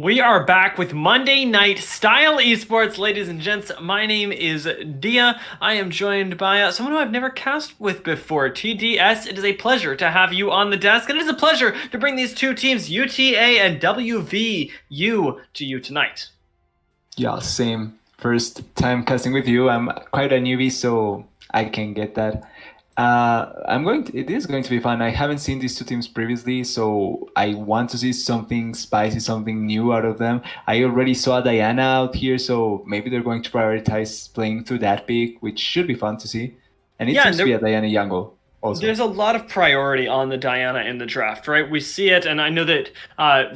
We are back with Monday Night Style Esports, ladies and gents. My name is Dia. I am joined by someone who I've never cast with before, TDS. It is a pleasure to have you on the desk, and it is a pleasure to bring these two teams, UTA and WVU, to you tonight. Yeah, same. First time casting with you. I'm quite a newbie, so I can get that. It is going to be fun. I haven't seen these two teams previously, so I want to see something spicy, something new out of them. I already saw Diana out here, so maybe they're going to prioritize playing through that pick, which should be fun to see. And it Yeah, seems and to be a Diana jungle also. there's a lot of priority on the Diana in the draft, right? We see it, and I know that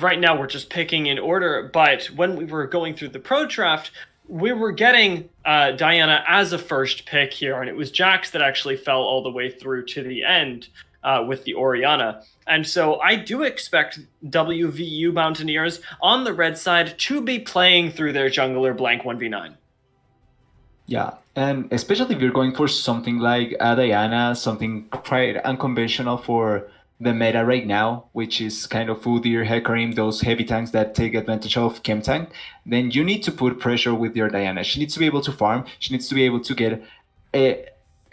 right now we're just picking in order, but when we were going through the pro draft, we were getting Diana as a first pick here, and it was Jax that actually fell all the way through to the end with the Orianna. And so I do expect WVU Mountaineers on the red side to be playing through their jungler blank 1v9. Yeah, and especially if you're going for something like a Diana, something quite unconventional for the meta right now, which is kind of Udyr, Hecarim, those heavy tanks that take advantage of Chem Tank, then you need to put pressure with your Diana. She needs to be able to farm. She needs to be able to get a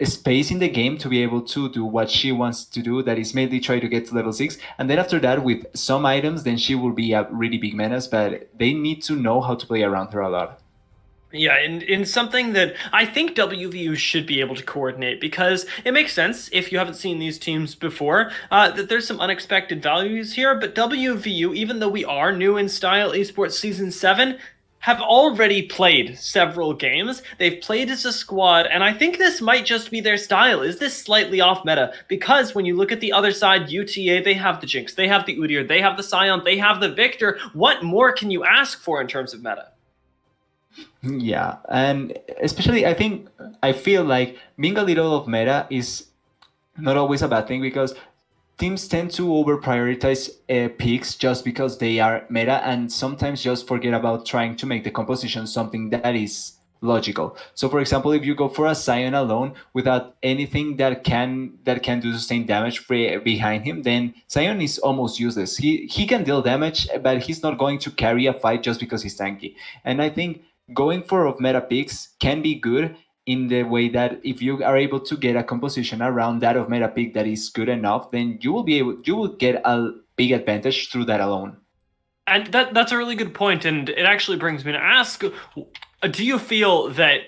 space in the game to be able to do what she wants to do, that is mainly try to get to level 6. And then after that, with some items, then she will be a really big menace, but they need to know how to play around her a lot. Yeah, in something that I think WVU should be able to coordinate, because it makes sense if you haven't seen these teams before that there's some unexpected values here. But WVU, even though we are new in Style Esports Season 7, have already played several games. They've played as a squad, and I think this might just be their style. Is this slightly off meta? Because when you look at the other side, UTA, they have the Jinx, they have the Udyr, they have the Sion, they have the Victor. What more can you ask for in terms of meta? Yeah, and especially I feel like being a little of meta is not always a bad thing, because teams tend to over prioritize picks just because they are meta, and sometimes just forget about trying to make the composition something that is logical. So for example, if you go for a Sion alone without anything that can do sustained damage behind him, then Sion is almost useless. He can deal damage, but he's not going to carry a fight just because he's tanky. And I think going for meta picks can be good in the way that if you are able to get a composition around that of meta pick that is good enough, then you will get a big advantage through that alone. And that's a really good point, and it actually brings me to ask, do you feel that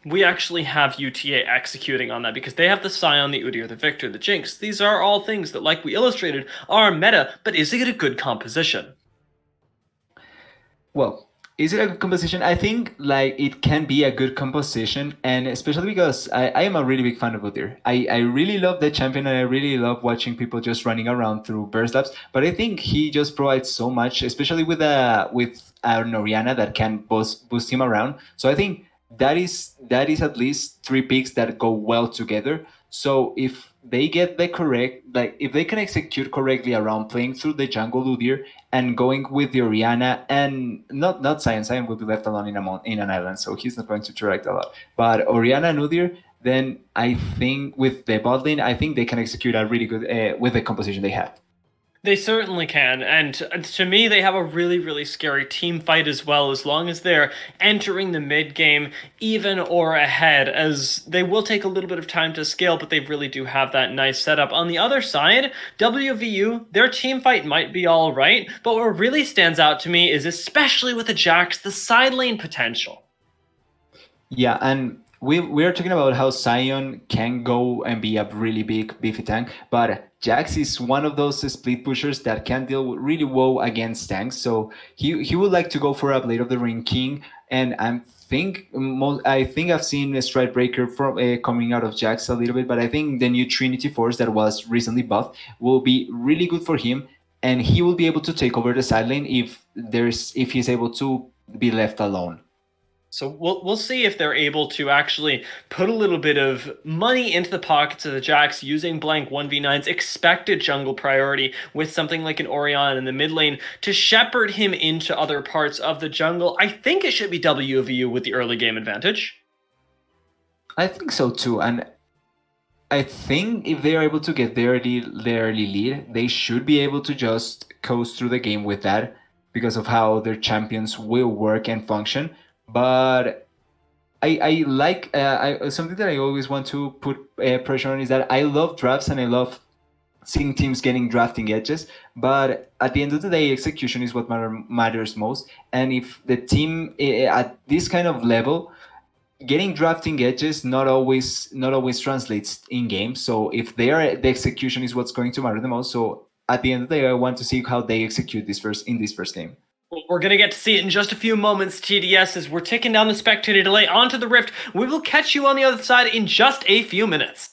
we actually have UTA executing on that? Because they have the Sion, the Udyr, the Victor, the Jinx. These are all things that, like we illustrated, are meta, but is it a good composition? Well, is it a good composition? I think like it can be a good composition, and especially because I am a really big fan of Udyr. I really love the champion, and I really love watching people just running around through burst laps. But I think he just provides so much, especially with an Orianna that can boost him around. So I think that is at least three picks that go well together. So if they get the correct, like if they can execute correctly around playing through the jungle Udyr and going with the Orianna, and not Sion. Sion will be left alone in an island, so he's not going to interact a lot. But Orianna and Udyr, then I think with the bot lane, I think they can execute a really good with the composition they have. They certainly can, and to me, they have a really, really scary team fight as well, as long as they're entering the mid game even or ahead, as they will take a little bit of time to scale, but they really do have that nice setup. On the other side, WVU, their team fight might be all right, but what really stands out to me is, especially with the Jax, the side lane potential. Yeah, and we are talking about how Sion can go and be a really big beefy tank, but Jax is one of those split pushers that can deal really well against tanks. So he would like to go for a Blade of the Ring King, and I think I've seen a Stride Breaker from coming out of Jax a little bit, but I think the new Trinity Force that was recently buffed will be really good for him, and he will be able to take over the side lane if he's able to be left alone. So we'll see if they're able to actually put a little bit of money into the pockets of the Jax using blank 1v9's expected jungle priority with something like an Orion in the mid lane to shepherd him into other parts of the jungle. I think it should be WVU with the early game advantage. I think so too, and I think if they are able to get their early lead, they should be able to just coast through the game with that. because of how their champions will work and function. But I like something that I always want to put pressure on is that I love drafts and I love seeing teams getting drafting edges. But at the end of the day, execution is what matters most. And if the team at this kind of level, getting drafting edges not always translates in game. So if the execution is what's going to matter the most. So at the end of the day, I want to see how they execute this first game. We're going to get to see it in just a few moments, TDS, as we're ticking down the spectator delay onto the Rift. We will catch you on the other side in just a few minutes.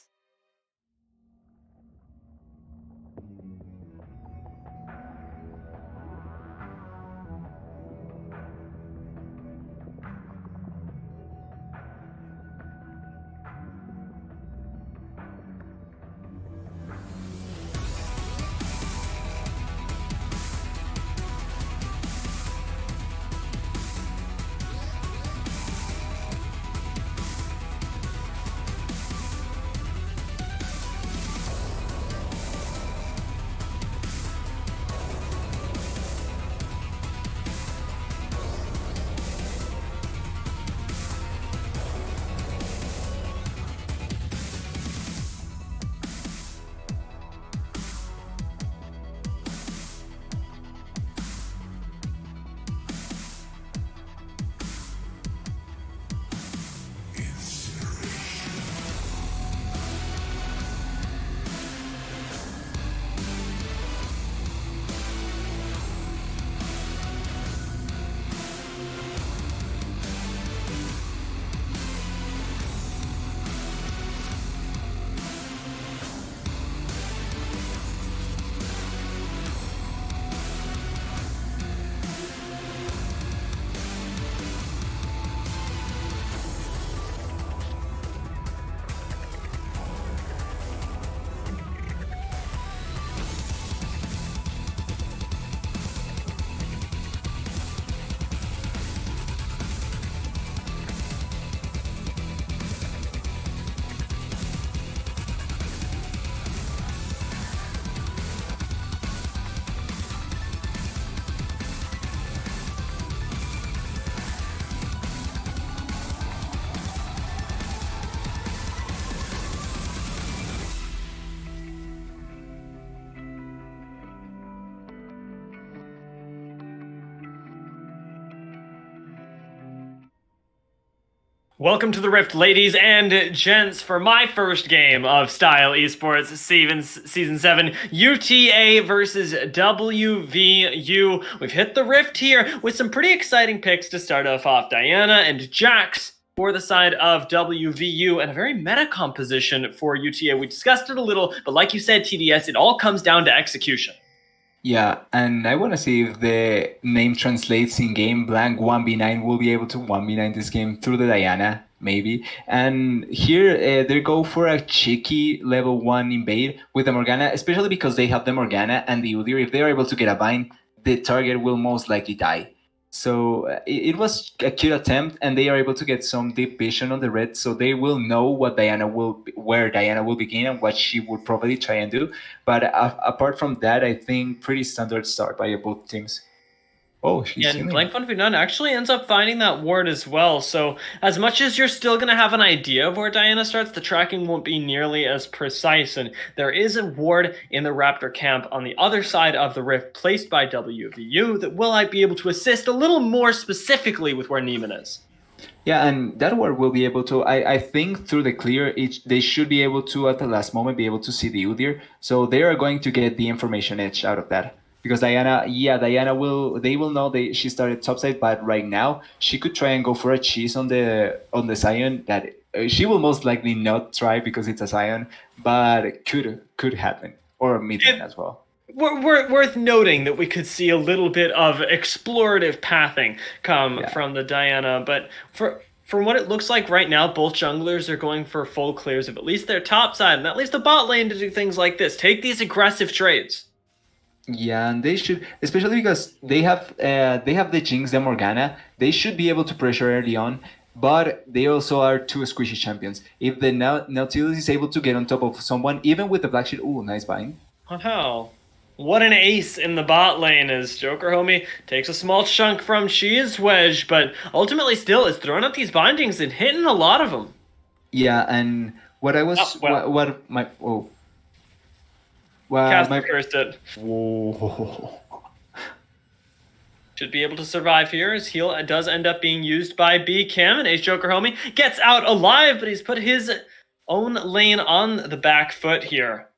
Welcome to the Rift, ladies and gents, for my first game of Style Esports Season 7, UTA versus WVU. We've hit the Rift here with some pretty exciting picks to start off. Diana and Jax for the side of WVU, and a very meta composition for UTA. We discussed it a little, but like you said, TDS, it all comes down to execution. Yeah, and I want to see if the name translates in game. Blank 1v9 will be able to 1v9 this game through the Diana, maybe. And here they go for a cheeky level 1 invade with the Morgana, especially because they have the Morgana and the Udyr. If they are able to get a bind, the target will most likely die. So it was a cute attempt, and they are able to get some deep vision on the red, so they will know where Diana will begin and what she would probably try and do. But apart from that, I think pretty standard start by both teams. Oh, she's And healing. Blank 1v9 actually ends up finding that ward as well. So as much as you're still going to have an idea of where Diana starts, the tracking won't be nearly as precise. And there is a ward in the Raptor camp on the other side of the Rift placed by WVU that will be able to assist a little more specifically with where Neiman is. Yeah, and that ward will be able to, I think through the clear, they should be able to, at the last moment, be able to see the Udyr. So they are going to get the information edge out of that. Because Diana will know she started topside, but right now she could try and go for a cheese on the Sion that she will most likely not try because it's a Sion, but could happen, or mid as well. Worth noting that we could see a little bit of explorative pathing come from the Diana, but from what it looks like right now, both junglers are going for full clears of at least their top side, and at least the bot lane to do things like this. Take these aggressive trades. Yeah, and they should, especially because they have the Jinx, the Morgana. They should be able to pressure early on, but they also are two squishy champions. If the Nautilus is able to get on top of someone, even with the Black Shield, ooh, nice bind. How? What an ace in the bot lane as Joker Homie takes a small chunk from Cheese Wedge, but ultimately still is throwing out these bindings and hitting a lot of them. Yeah, and what I Oh, was well, what my oh well Casper my cursed it. whoa. Should be able to survive here. His heal does end up being used by B Kim, and Ace Joker Homie gets out alive, but he's put his own lane on the back foot here.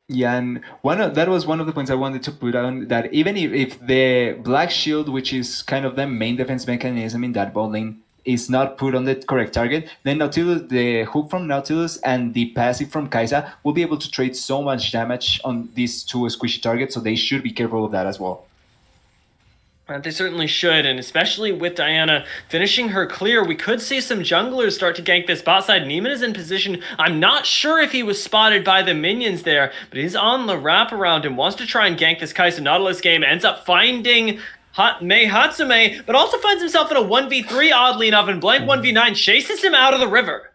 Yeah, and that was one of the points I wanted to put on, that even if the Black Shield, which is kind of the main defense mechanism in that bot lane, is not put on the correct target, then Nautilus, the hook from Nautilus and the passive from Kai'Sa will be able to trade so much damage on these two squishy targets, so they should be careful of that as well. They certainly should, and especially with Diana finishing her clear, we could see some junglers start to gank this bot side. Neiman is in position. I'm not sure if he was spotted by the minions there, but he's on the wraparound and wants to try and gank this Kai'Sa Nautilus game. Ends up finding Mei Hatsume, but also finds himself in a 1v3 oddly enough, and Blank 1v9 chases him out of the river.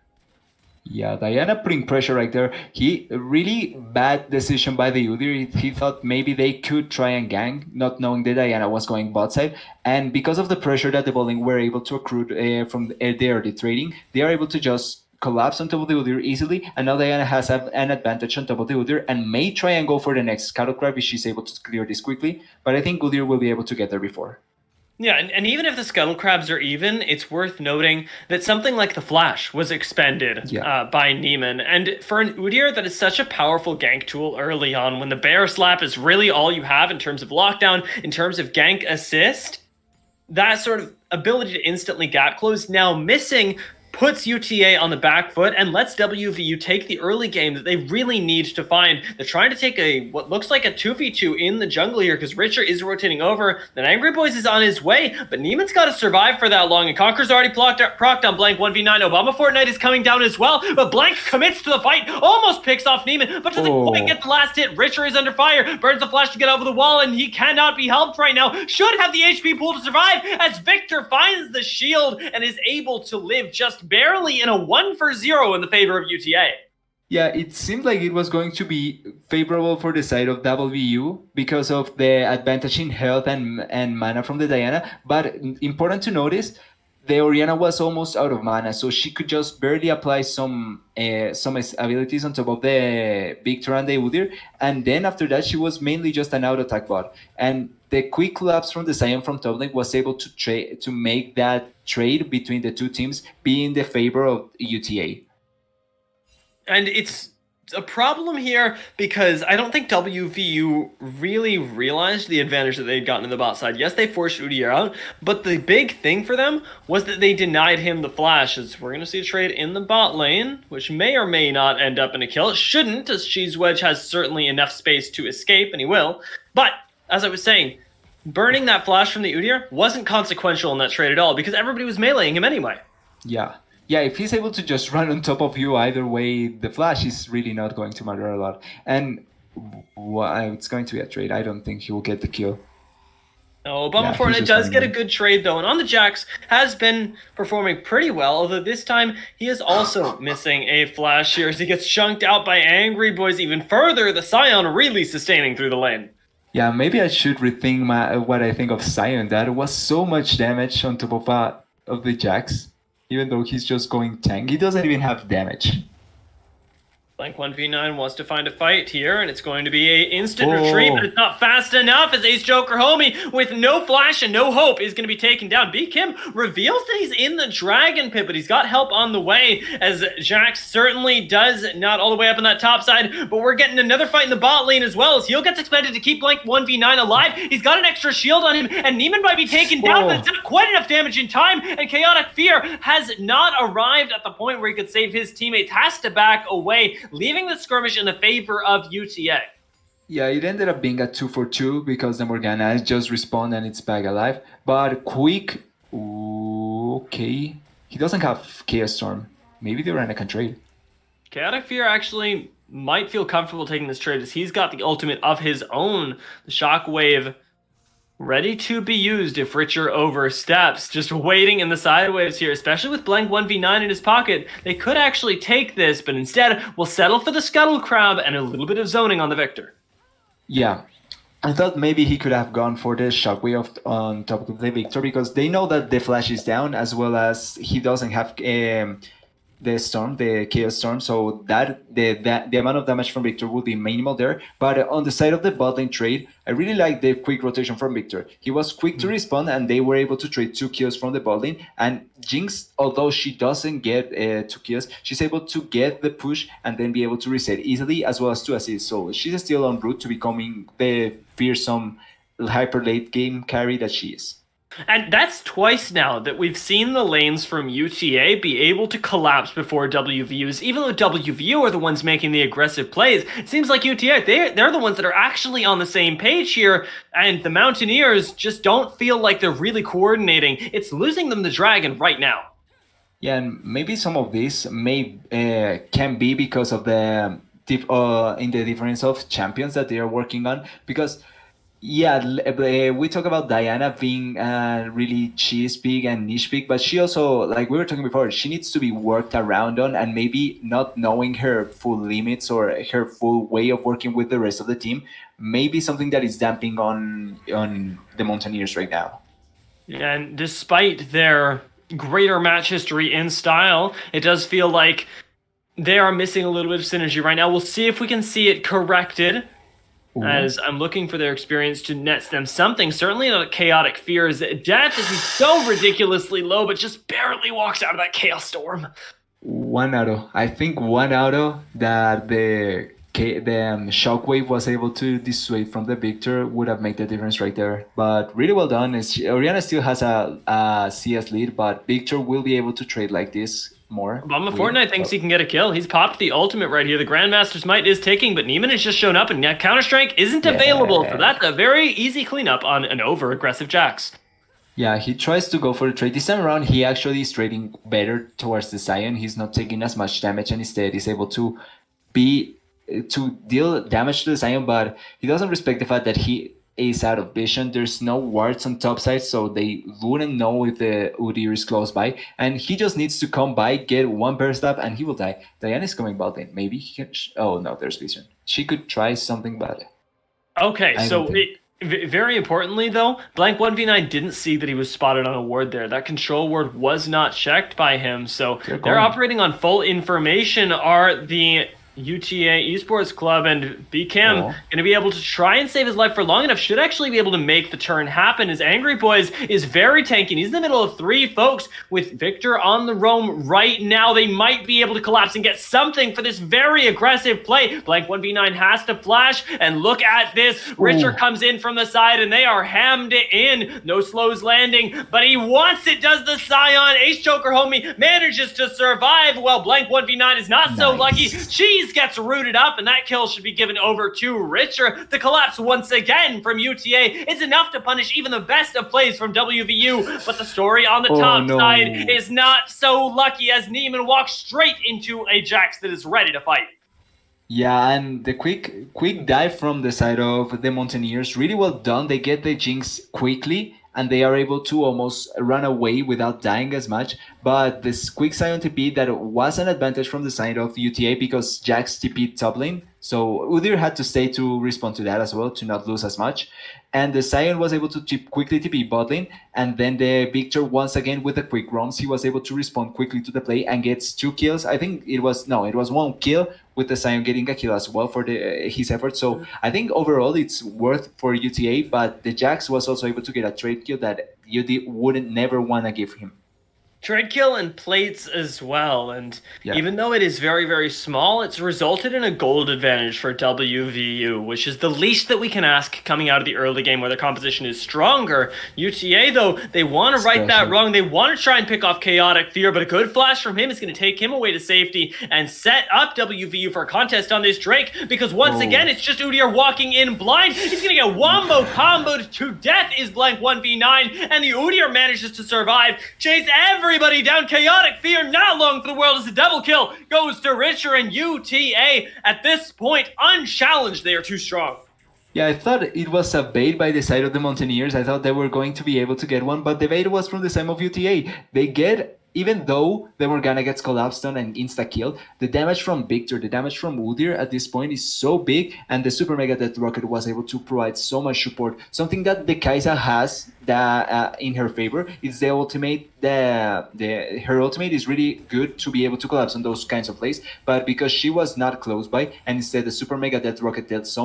Yeah, Diana putting pressure right there. He really bad decision by the Udyr. He thought maybe they could try and gank, not knowing that Diana was going bot side. And because of the pressure that the bowling were able to accrue from the early trading, they are able to just collapse on top of the Udyr easily. And now Diana has an advantage on top of the Udyr and may try and go for the next Scuttle Crab if she's able to clear this quickly. But I think Udyr will be able to get there before. Yeah, and even if the Scuttle Crabs are even, it's worth noting that something like the Flash was expended by Neiman. And for an Udyr, that is such a powerful gank tool early on when the Bear Slap is really all you have in terms of lockdown, in terms of gank assist. That sort of ability to instantly gap close now missing puts UTA on the back foot and lets WVU take the early game that they really need to find. They're trying to take what looks like a 2v2 in the jungle here because Richard is rotating over. Then Angry Boys is on his way, but Neiman's got to survive for that long, and Conqueror's already procced on Blank 1v9. Obama Fortnite is coming down as well, but Blank commits to the fight, almost picks off Neiman, but doesn't quite get the last hit. Richard is under fire, burns the flash to get over the wall, and he cannot be helped right now. Should have the HP pool to survive as Victor finds the shield and is able to live just barely in a 1-for-0 in the favor of UTA. Yeah, it seemed like it was going to be favorable for the side of WVU because of the advantage in health and mana from the Diana. But important to notice, the Orianna was almost out of mana, so she could just barely apply some abilities on top of the Victor and the Udyr. And then after that, she was mainly just an auto attack bot. And the quick collapse from the Sion from top lane was able to make that trade between the two teams be in the favor of UTA. And it's a problem here because I don't think WVU really realized the advantage that they'd gotten in the bot side. Yes, they forced Udyr out, but the big thing for them was that they denied him the flash. As we're going to see a trade in the bot lane, which may or may not end up in a kill. It shouldn't, as Cheese Wedge has certainly enough space to escape, and he will. But, as I was saying, burning that flash from the Udyr wasn't consequential in that trade at all because everybody was meleeing him anyway. Yeah. Yeah, if he's able to just run on top of you either way, the flash is really not going to matter a lot. And it's going to be a trade. I don't think he will get the kill. No, Obama Fortnite does get a good trade though, and on the Jax has been performing pretty well, although this time he is also missing a flash here as he gets chunked out by Angry Boys even further, the Sion really sustaining through the lane. Yeah, maybe I should rethink what I think of Sion. That was so much damage on top of the Jax. Even though he's just going tank, he doesn't even have damage. Blank 1v9 wants to find a fight here, and it's going to be an instant retreat, but it's not fast enough as Ace Joker Homie, with no flash and no hope, is going to be taken down. B Kim reveals that he's in the Dragon Pit, but he's got help on the way, as Jax certainly does not all the way up on that top side, but we're getting another fight in the bot lane as well, as Heal gets expected to keep Blank 1v9 alive. He's got an extra shield on him, and Neiman might be taken down, but it's not quite enough damage in time, and Chaotic Fear has not arrived at the point where he could save his teammates, has to back away, leaving the skirmish in the favor of UTA. Yeah, it ended up being a 2-for-2 because the Morgana just respawned and it's back alive. But Quick, okay. He doesn't have Chaos Storm. Maybe the Rana can trade. Chaotic Fear actually might feel comfortable taking this trade as he's got the ultimate of his own. The Shockwave ready to be used if Richard oversteps. Just waiting in the sideways here, especially with Blank 1v9 in his pocket. They could actually take this, but instead will settle for the Scuttle Crab and a little bit of zoning on the Victor. Yeah, I thought maybe he could have gone for the shockwave on top of the Victor because they know that the flash is down as well as he doesn't have the storm, the chaos storm. So the amount of damage from Victor would be minimal there. But on the side of the bot lane trade, I really like the quick rotation from Victor. He was quick to respond, and they were able to trade 2 kills from the bot lane. And Jinx, although she doesn't get 2 kills, she's able to get the push and then be able to reset easily as well as to assist. So she's still en route to becoming the fearsome hyper late game carry that she is. And that's twice now that we've seen the lanes from UTA be able to collapse before WVUs. Even though WVU are the ones making the aggressive plays, it seems like UTA, they're the ones that are actually on the same page here, and the Mountaineers just don't feel like they're really coordinating. It's losing them the Dragon right now. Yeah, and maybe some of this may can be because of the in the difference of champions that they are working on. Because yeah, we talk about Diana being really cheese big and niche big, but she also, like we were talking before, she needs to be worked around on, and maybe not knowing her full limits or her full way of working with the rest of the team, maybe something that is damping on the Mountaineers right now. And despite their greater match history in style, it does feel like they are missing a little bit of synergy right now. We'll see if we can see it corrected, as I'm looking for their experience to net them something. Certainly not chaotic fears. Death is so ridiculously low, but just barely walks out of that chaos storm. One auto. I think one auto that the shockwave was able to dissuade from the Victor would have made the difference right there. But really well done. Oriana still has a CS lead, but Victor will be able to trade like this more. Bama Fortnite thinks he can get a kill. He's popped the ultimate right here. The Grandmaster's Might is ticking, but Neiman has just shown up, and Counter-Strike isn't available for that. A very easy cleanup on an over-aggressive Jax. Yeah, he tries to go for the trade. This time around, he actually is trading better towards the Sion. He's not taking as much damage, and instead is able to deal damage to the Sion, but he doesn't respect the fact that he is out of vision. There's no wards on top side, so they wouldn't know if the Udyr is close by, and he just needs to come by, get one burst up, and he will die. Diana is coming bot lane. Maybe he can... oh no, there's vision. She could try something, but... Okay, very importantly, though, Blank 1v9 didn't see that he was spotted on a ward there. That control ward was not checked by him, so they're operating on full information. Are the UTA Esports Club, and BCam going to be able to try and save his life for long enough, should actually be able to make the turn happen, as Angry Boys is very tanky. He's in the middle of 3 folks with Victor on the roam right now. They might be able to collapse and get something for this very aggressive play. Blank 1v9 has to flash, and look at this. Richard comes in from the side, and they are hammed it in. No slows landing, but he wants it, does the Scion. Ace Choker homie manages to survive. Well, Blank 1v9 is not so lucky. Cheese gets rooted up, and that kill should be given over to Richer. The collapse once again from UTA is enough to punish even the best of plays from WVU, but the story on the top side is not so lucky, as Neiman walks straight into a Jax that is ready to fight. Yeah, and the quick dive from the side of the Mountaineers, really well done. They get the Jinx quickly, and they are able to almost run away without dying as much. But this quick Sion TP, that was an advantage from the side of UTA because Jax TP top lane. So Udyr had to stay to respond to that as well, to not lose as much. And the Sion was able to quickly TP bot lane. And then the Victor, once again with the quick roams, he was able to respond quickly to the play and gets 2 kills. I think it was 1 kill, with the Sion getting a kill as well for his effort. So I think overall it's worth for UTA, but the Jax was also able to get a trade kill that UD wouldn't never want to give him. Trade kill and plates as well, and even though it is very, very small, it's resulted in a gold advantage for WVU, which is the least that we can ask coming out of the early game where their composition is stronger. UTA, though, they want to right that wrong. They want to try and pick off Chaotic Fear, but a good flash from him is going to take him away to safety and set up WVU for a contest on this Drake, because once again, it's just Udyr walking in blind. He's going to get wombo comboed to death, is Blank 1v9, and the Udyr manages to survive, chase everybody down. Chaotic Fear, not long for the world, as a double kill goes to Richer, and UTA at this point unchallenged. They are too strong. Yeah, I thought it was a bait by the side of the Mountaineers. I thought they were going to be able to get one, but the bait was from the side of UTA. They get even though the Morgana gets collapsed on and insta-killed, the damage from Victor, the damage from Udyr at this point is so big, and the Super Mega Death Rocket was able to provide so much support. Something that the Kai'Sa has that in her favor is the ultimate. Her ultimate is really good to be able to collapse on those kinds of plays, but because she was not close by, and instead the Super Mega Death Rocket dealt so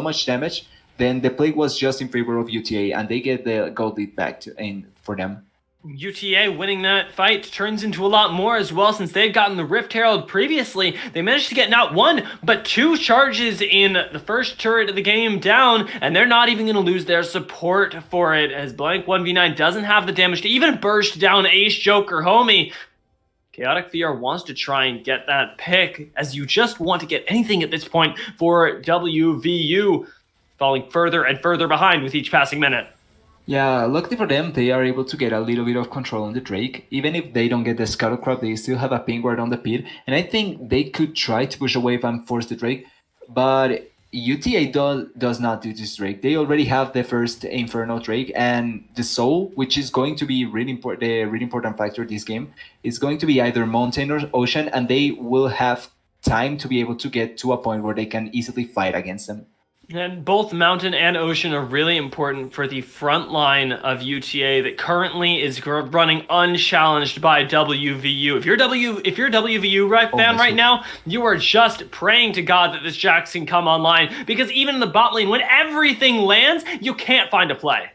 much damage, then the play was just in favor of UTA, and they get the gold lead back in for them. UTA winning that fight turns into a lot more as well, since they've gotten the Rift Herald previously. They managed to get not one, but 2 charges in the first turret of the game down, and they're not even going to lose their support for it, as Blank 1v9 doesn't have the damage to even burst down Ace Joker homie. Chaotic VR wants to try and get that pick, as you just want to get anything at this point for WVU, falling further and further behind with each passing minute. Yeah, luckily for them, they are able to get a little bit of control on the Drake. Even if they don't get the Scuttle Crab, they still have a ping ward on the pit. And I think they could try to push away and force the Drake. But UTA does not do this Drake. They already have the first Inferno Drake. And the Soul, which is going to be the really important factor this game, is going to be either Mountain or Ocean. And they will have time to be able to get to a point where they can easily fight against them. And both Mountain and Ocean are really important for the front line of UTA that currently is running unchallenged by WVU. If you're WVU fan right now, you are just praying to God that this Jax can come online, because even in the bot lane, when everything lands, you can't find a play.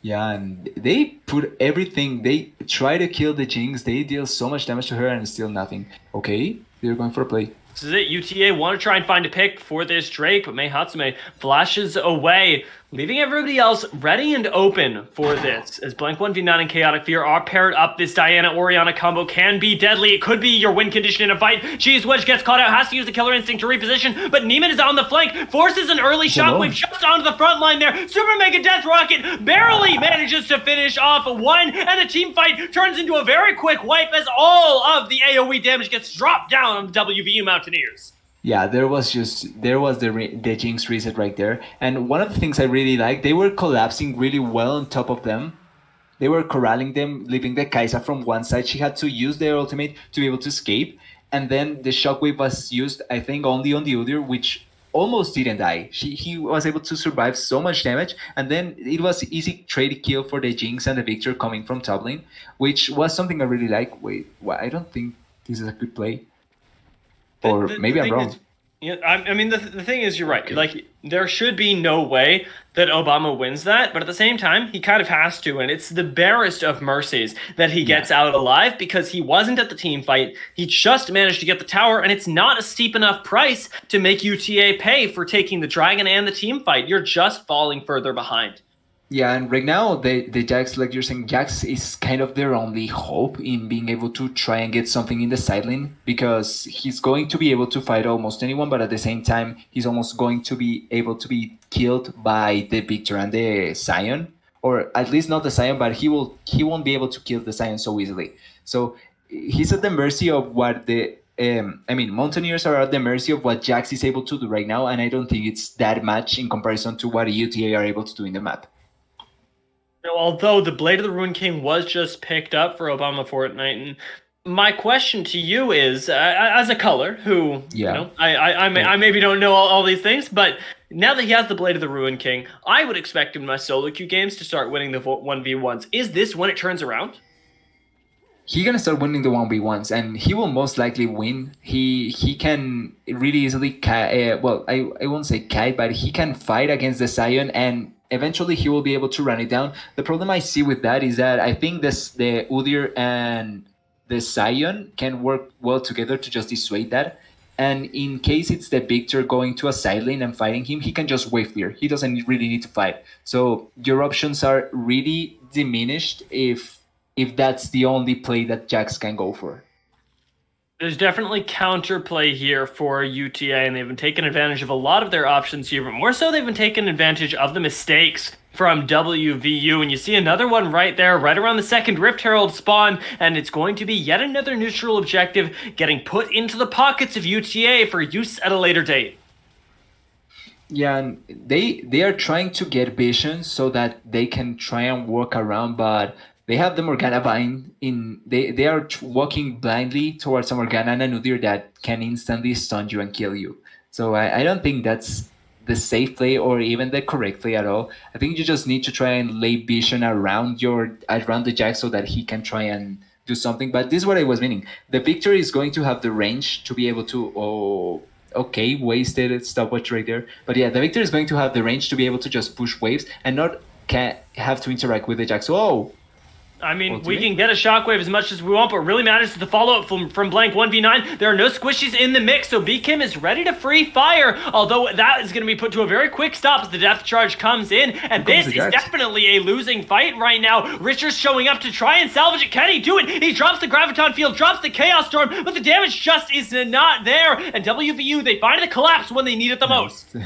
Yeah, and they put everything. They try to kill the Jinx. They deal so much damage to her and still nothing. Okay, they're going for a play. This is it. UTA want to try and find a pick for this Drake, but Mei Hatsume flashes away, leaving everybody else ready and open for this. As Blank 1v9 and Chaotic Fear are paired up, this Diana-Orianna combo can be deadly. It could be your win condition in a fight. Cheese Wedge gets caught out, has to use the Killer Instinct to reposition, but Neiman is on the flank, forces an early shockwave just onto the front line there. Super Mega Death Rocket barely manages to finish off one, and the team fight turns into a very quick wipe as all of the AoE damage gets dropped down on the WVU Mountaineers. Yeah, there was the Jinx reset right there. And one of the things I really liked, they were collapsing really well on top of them. They were corralling them, leaving the Kai'Sa from one side. She had to use their ultimate to be able to escape. And then the shockwave was used, I think, only on the Udyr, which almost didn't die. He was able to survive so much damage. And then it was easy trade kill for the Jinx and the Victor coming from top lane, which was something I really like. Wait, I don't think this is a good play. Or maybe I'm wrong. I mean, the thing is, you're right. Okay. Like, there should be no way that Obama wins that, but at the same time, he kind of has to, and it's the barest of mercies that he gets out alive, because he wasn't at the team fight. He just managed to get the tower, and it's not a steep enough price to make UTA pay for taking the dragon and the team fight. You're just falling further behind. Yeah, and right now, the Jax, like you're saying, Jax is kind of their only hope in being able to try and get something in the side lane, because he's going to be able to fight almost anyone, but at the same time, he's almost going to be able to be killed by the Victor and the Sion, or at least not the Sion, but he won't be able to kill the Sion so easily. So he's at the mercy of what Mountaineers are at the mercy of what Jax is able to do right now, and I don't think it's that much in comparison to what UTA are able to do in the map. Although the Blade of the Ruin King was just picked up for Obama Fortnite, and my question to you is, as a color who, I maybe don't know all these things, but now that he has the Blade of the Ruin King, I would expect him in my solo queue games to start winning the 1v1s. Is this when it turns around? He's gonna start winning the 1v1s, and he will most likely win. He can really easily, I won't say kite, but he can fight against the Sion, and eventually he will be able to run it down. The problem I see with that is that I think the Udyr and the Sion can work well together to just dissuade that. And in case it's the Victor going to a side lane and fighting him, he can just wave clear. He doesn't really need to fight. So your options are really diminished if that's the only play that Jax can go for. There's definitely counterplay here for UTA, and they've been taking advantage of a lot of their options here, but more so they've been taking advantage of the mistakes from WVU, and you see another one right there, right around the second Rift Herald spawn, and it's going to be yet another neutral objective getting put into the pockets of UTA for use at a later date. Yeah, and they are trying to get vision so that they can try and work around, but they have the Morgana Vine in. They are walking blindly towards a Morgana and a Nudir that can instantly stun you and kill you. So I don't think that's the safe play or even the correct play at all. I think you just need to try and lay vision around the Jack so that he can try and do something. But this is what I was meaning. The Victor is going to have the range to be able to. Oh, okay, wasted stopwatch right there. But yeah, the Victor is going to have the range to be able to just push waves and not can have to interact with the Jack. So I mean, ultimate? we can get a shockwave as much as we want, but what really matters is the follow-up from Blank 1v9. There are no squishies in the mix, so BKim is ready to free fire, although that is going to be put to a very quick stop as the death charge comes in, and this is definitely a losing fight right now. Richard's showing up to try and salvage it. Can he do it? He drops the Graviton Field, drops the Chaos Storm, but the damage just is not there, and WVU, they find the collapse when they need it the most.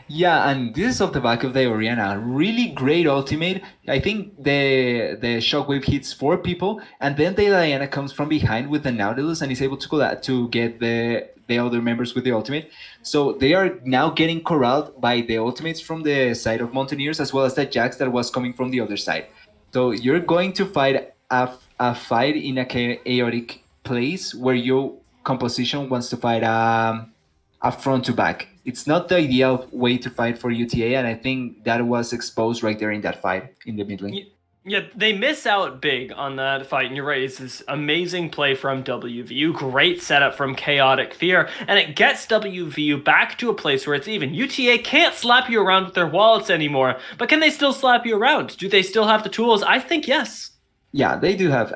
Yeah, and this is off the back of the Oriana. Really great ultimate. I think the shockwave hits 4 people, and then the Diana comes from behind with the Nautilus and is able to get the other members with the ultimate. So they are now getting corralled by the ultimates from the side of Mountaineers as well as the Jax that was coming from the other side. So you're going to fight a fight in a chaotic place where your composition wants to fight a front to back. It's not the ideal way to fight for UTA, and I think that was exposed right there in that fight in the mid lane. Yeah, they miss out big on that fight, and you're right, it's this amazing play from WVU, great setup from Chaotic Fear, and it gets WVU back to a place where it's even. UTA can't slap you around with their wallets anymore, but can they still slap you around? Do they still have the tools? I think yes. Yeah, they do have.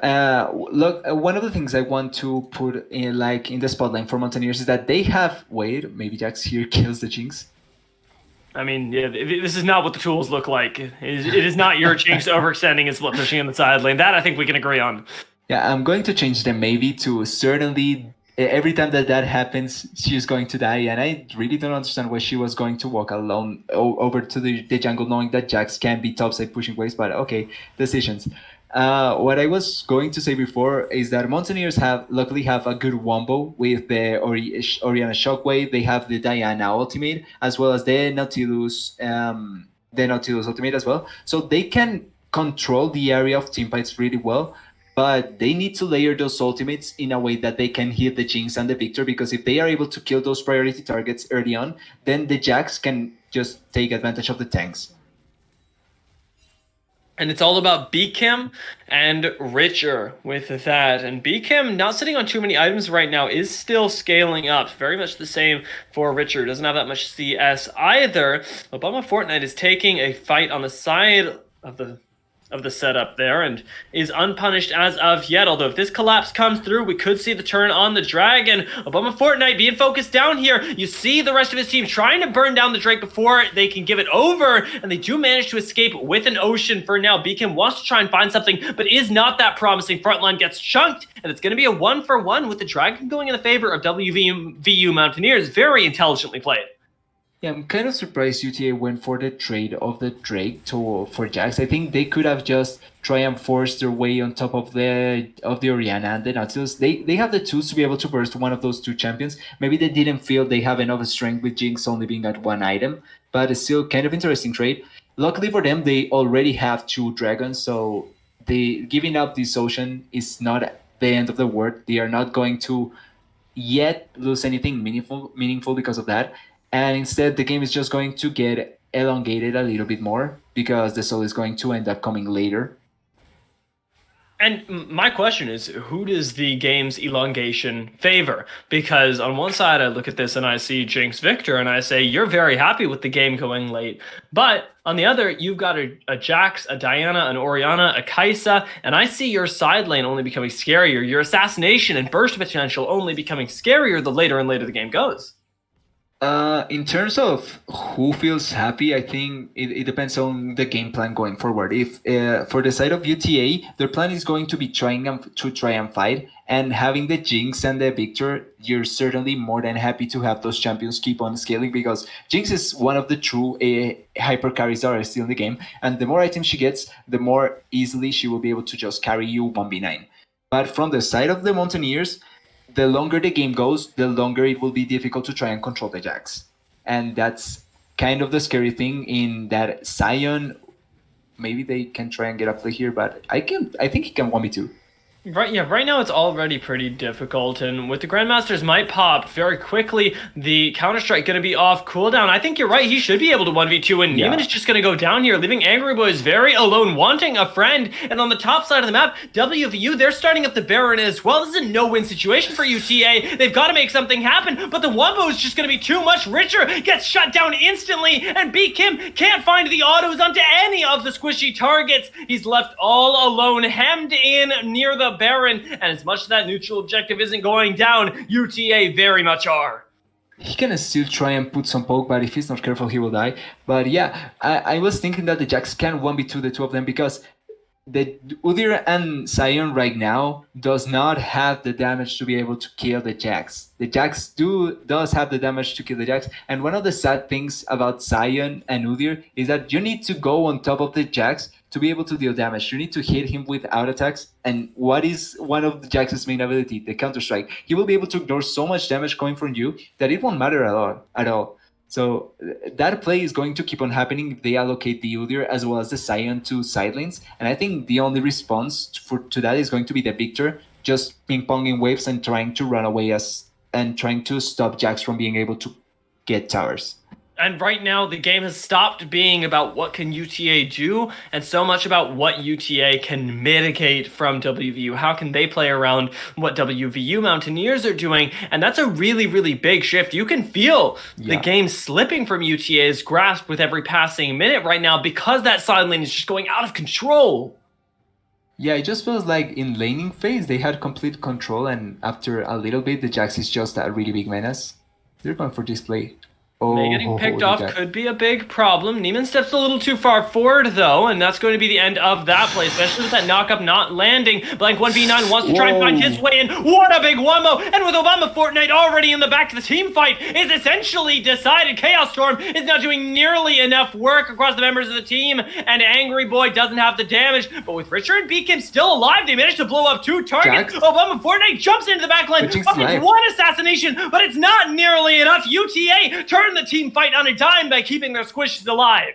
Look, one of the things I want to put in, like in the spotlight for Mountaineers, is that they have. Wait, maybe Jax here kills the Jinx. I mean, yeah, this is not what the tools look like. It is not your Jinx overextending and split pushing in the side lane. That I think we can agree on. Yeah, I'm going to change the maybe to certainly. Every time that happens, she's going to die, and I really don't understand why she was going to walk alone over to the jungle, knowing that Jax can be topside pushing waves. But okay, decisions. What I was going to say before is that Mountaineers luckily have a good wombo with the Oriana Shockwave. They have the Diana ultimate as well as the Nautilus ultimate as well. So they can control the area of teamfights really well. But they need to layer those ultimates in a way that they can hit the Jinx and the Victor, because if they are able to kill those priority targets early on, then the Jax can just take advantage of the tanks. And it's all about BKim and Richer with that. And BKim, not sitting on too many items right now, is still scaling up. Very much the same for Richer. Doesn't have that much CS either. Obama Fortnite is taking a fight on the side of the setup there and is unpunished as of yet. Although if this collapse comes through, we could see the turn on the Dragon. Obama Fortnite being focused down here. You see the rest of his team trying to burn down the Drake before they can give it over, and they do manage to escape with an Ocean for now. Beacon wants to try and find something, but is not that promising. Frontline gets chunked, and it's going to be a 1-for-1 with the Dragon going in the favor of WVU Mountaineers. Very intelligently played. Yeah, I'm kind of surprised UTA went for the trade of the Drake for Jax. I think they could have just try and force their way on top of the Oriana and the Nautilus. They have the tools to be able to burst one of those 2 champions. Maybe they didn't feel they have enough strength with Jinx only being at 1 item, but it's still kind of interesting trade. Luckily for them, they already have 2 dragons, so giving up this Ocean is not the end of the world. They are not going to yet lose anything meaningful because of that. And instead, the game is just going to get elongated a little bit more because the soul is going to end up coming later. And my question is, who does the game's elongation favor? Because on one side, I look at this and I see Jinx Victor, and I say, you're very happy with the game going late. But on the other, you've got a Jax, a Diana, an Oriana, a Kaisa, and I see your side lane only becoming scarier, your assassination and burst potential only becoming scarier the later and later the game goes. In terms of who feels happy, I think it depends on the game plan going forward. If for the side of UTA, their plan is going to be trying to try and fight, and having the Jinx and the Victor, you're certainly more than happy to have those champions keep on scaling, because Jinx is one of the true hyper carries that are still in the game, and the more items she gets, the more easily she will be able to just carry you 1v9. But from the side of the Mountaineers, the longer the game goes, the longer it will be difficult to try and control the Jax. And that's kind of the scary thing, in that Sion maybe they can try and get a play here, but I think he can 1v2. Right, yeah, right now it's already pretty difficult, and with the Grandmaster's Might pop very quickly, the Counter-Strike going to be off cooldown. I think you're right, he should be able to 1v2, and Neiman is just going to go down here, leaving Angry Boys very alone, wanting a friend. And on the top side of the map, WVU, they're starting up the Baron as well. This is a no-win situation for UTA. They've got to make something happen, but the Wumbo is just going to be too much. Richer gets shut down instantly, and B Kim can't find the autos onto any of the squishy targets. He's left all alone, hemmed in near the Baron, and as much as that neutral objective isn't going down, UTA very much are. He can still try and put some poke, but if he's not careful, he will die. But yeah, I was thinking that the Jax can 1v2 the two of them, because the Udyr and Sion right now does not have the damage to be able to kill the Jax. The Jax does have the damage to kill the Jax, and one of the sad things about Sion and Udyr is that you need to go on top of the Jax to be able to deal damage. You need to hit him with out attacks, and what is one of the Jax's main ability? The Counter-Strike. He will be able to ignore so much damage coming from you that it won't matter at all. So that play is going to keep on happening if they allocate the Udyr as well as the Sion to side lanes. And I think the only response to that is going to be the Victor, just ping-ponging waves and trying to run away and trying to stop Jax from being able to get towers. And right now, the game has stopped being about what can UTA do, and so much about what UTA can mitigate from WVU. How can they play around what WVU Mountaineers are doing? And that's a really, really big shift. You can feel the game slipping from UTA's grasp with every passing minute right now, because that side lane is just going out of control. Yeah, it just feels like in laning phase, they had complete control, and after a little bit, the Jax is just a really big menace. They're going for this play. Getting picked off could be a big problem. Neiman steps a little too far forward, though, and that's going to be the end of that play, especially with that knock-up not landing. Blank 1v9 wants to try and find his way in. What a big Wumbo! And with Obama Fortnite already in the back, the team fight is essentially decided. Chaos Storm is not doing nearly enough work across the members of the team, and Angry Boy doesn't have the damage. But with Richard and Beacon still alive, they managed to blow up 2 targets. Obama Fortnite jumps into the backline, finds 1 assassination, but it's not nearly enough. UTA turns the team fight on a dime by keeping their squishes alive.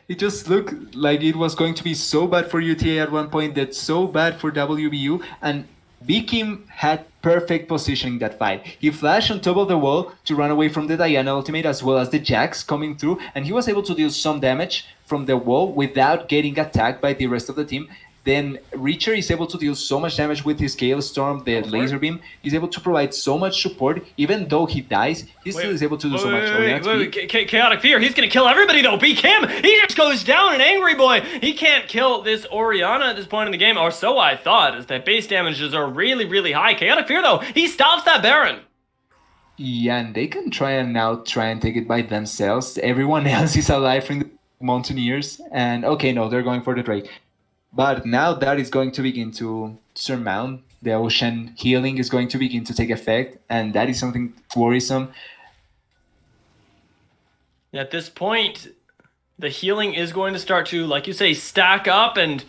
It just looked like it was going to be so bad for UTA at one point, that's so bad for WVU, and Bikim had perfect positioning that fight. He flashed on top of the wall to run away from the Diana ultimate as well as the Jax coming through, and he was able to deal some damage from the wall without getting attacked by the rest of the team. Then Reacher is able to deal so much damage with his Gale Storm, the laser beam. He's able to provide so much support. Even though he dies, he still is able to do so much. Chaotic Fear, he's going to kill everybody though. Beat him. He just goes down, an Angry Boy. He can't kill this Orianna at this point in the game, or so I thought, as that base damages are really, really high. Chaotic Fear though, he stops that Baron. Yeah, and they can try and take it by themselves. Everyone else is alive from the Mountaineers. And okay, no, they're going for the Drake. But now that is going to begin to surmount. The ocean healing is going to begin to take effect, and that is something worrisome. At this point, the healing is going to start to, like you say, stack up, and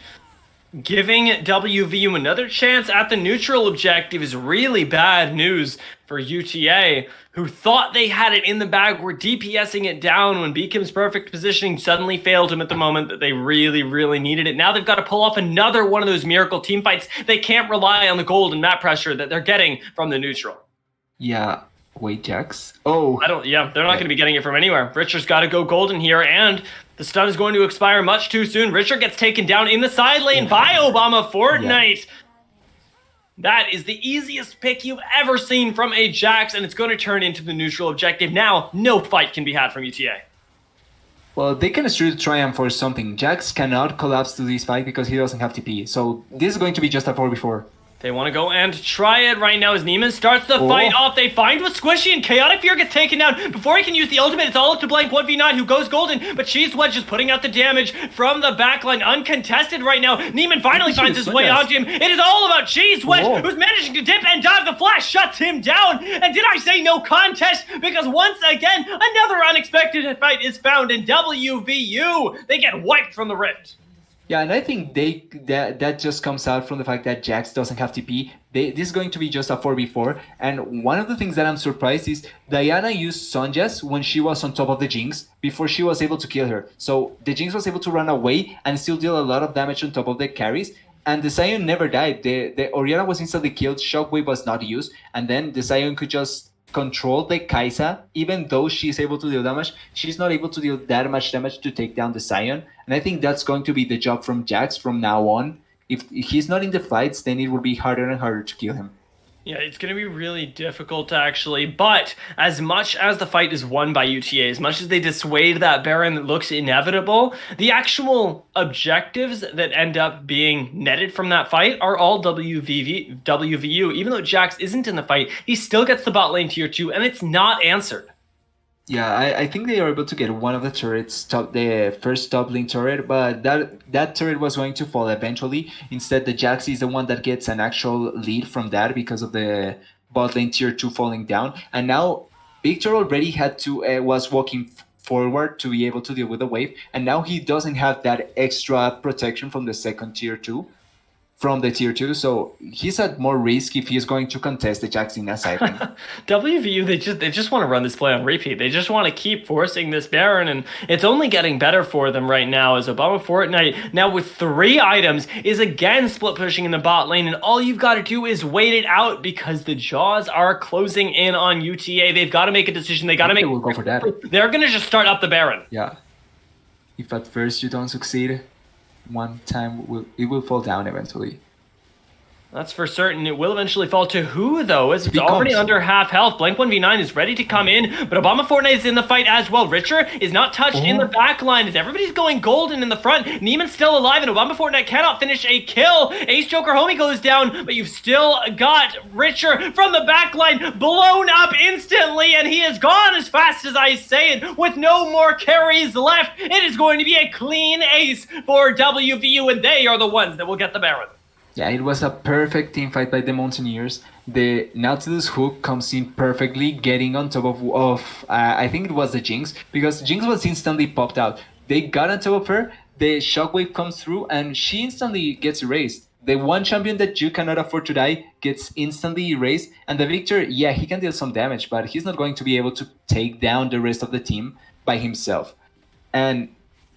giving WVU another chance at the neutral objective is really bad news for UTA, who thought they had it in the bag, were DPSing it down when Beacom's perfect positioning suddenly failed him at the moment that they really, really needed it. Now they've got to pull off another one of those miracle team fights. They can't rely on the gold and map pressure that they're getting from the neutral. Yeah. Wait, Jax. Oh. They're not going to be getting it from anywhere. Richard's got to go golden here, and the stun is going to expire much too soon. Richard gets taken down in the side lane by Obama Fortnite. Yeah. That is the easiest pick you've ever seen from a Jax, and it's going to turn into the neutral objective. Now, no fight can be had from UTA. Well, they can still try and force something. Jax cannot collapse to this fight because he doesn't have TP. So this is going to be just a 4v4. They want to go and try it right now as Neiman starts the fight off. They find with Squishy, and Chaotic Fear gets taken down. Before he can use the ultimate, it's all up to Blank 1v9, who goes golden, but Cheese Wedge is putting out the damage from the backline, uncontested right now. Neiman finally finds his way onto him. It is all about Cheese Wedge, who's managing to dip and dive. The flash shuts him down. And did I say no contest? Because once again, another unexpected fight is found in WVU. They get wiped from the Rift. Yeah, and I think that just comes out from the fact that Jax doesn't have TP. This is going to be just a 4v4. And one of the things that I'm surprised is Diana used Sonjas when she was on top of the Jinx before she was able to kill her. So the Jinx was able to run away and still deal a lot of damage on top of the carries. And the Sion never died. The Oriana was instantly killed, Shockwave was not used, and then the Sion could just control the Kai'Sa. Even though she's able to deal damage, she's not able to deal that much damage to take down the Sion. And I think that's going to be the job from Jax from now on. If he's not in the fights, then it will be harder and harder to kill him. Yeah, it's going to be really difficult actually, but as much as the fight is won by UTA, as much as they dissuade that Baron that looks inevitable, the actual objectives that end up being netted from that fight are all WVU. Even though Jax isn't in the fight, he still gets the bot lane tier 2, and it's not answered. Yeah, I think they are able to get one of the turrets, the first top lane turret, but that turret was going to fall eventually. Instead, the Jax is the one that gets an actual lead from that because of the bot lane tier 2 falling down. And now Victor already had to was walking forward to be able to deal with the wave, and now he doesn't have that extra protection from the second tier 2. From the tier 2, so he's at more risk if he's going to contest the Jax in a side lane. WVU, they just want to run this play on repeat. They just want to keep forcing this Baron, and it's only getting better for them right now as Obama Fortnite, now with 3 items, is again split pushing in the bot lane, and all you've got to do is wait it out because the jaws are closing in on UTA. They've got to make a decision. They got to make... We'll go for that. They're going to just start up the Baron. Yeah. If at first you don't succeed, one time it will fall down eventually. That's for certain. It will eventually fall to who, though, as it's already under half health. Blank 1v9 is ready to come in, but Obama Fortnite is in the fight as well. Richer is not touched in the back line as everybody's going golden in the front. Neiman's still alive, and Obama Fortnite cannot finish a kill. Ace Joker Homie goes down, but you've still got Richer from the back line blown up instantly, and he is gone as fast as I say it with no more carries left. It is going to be a clean ace for WVU, and they are the ones that will get the Baron. Yeah, it was a perfect team fight by the Mountaineers. The Nautilus hook comes in perfectly, getting on top of I think it was the Jinx, because Jinx was instantly popped out. They got on top of her, the Shockwave comes through, and she instantly gets erased. The one champion that you cannot afford to die gets instantly erased, and the Victor, yeah, he can deal some damage, but he's not going to be able to take down the rest of the team by himself. And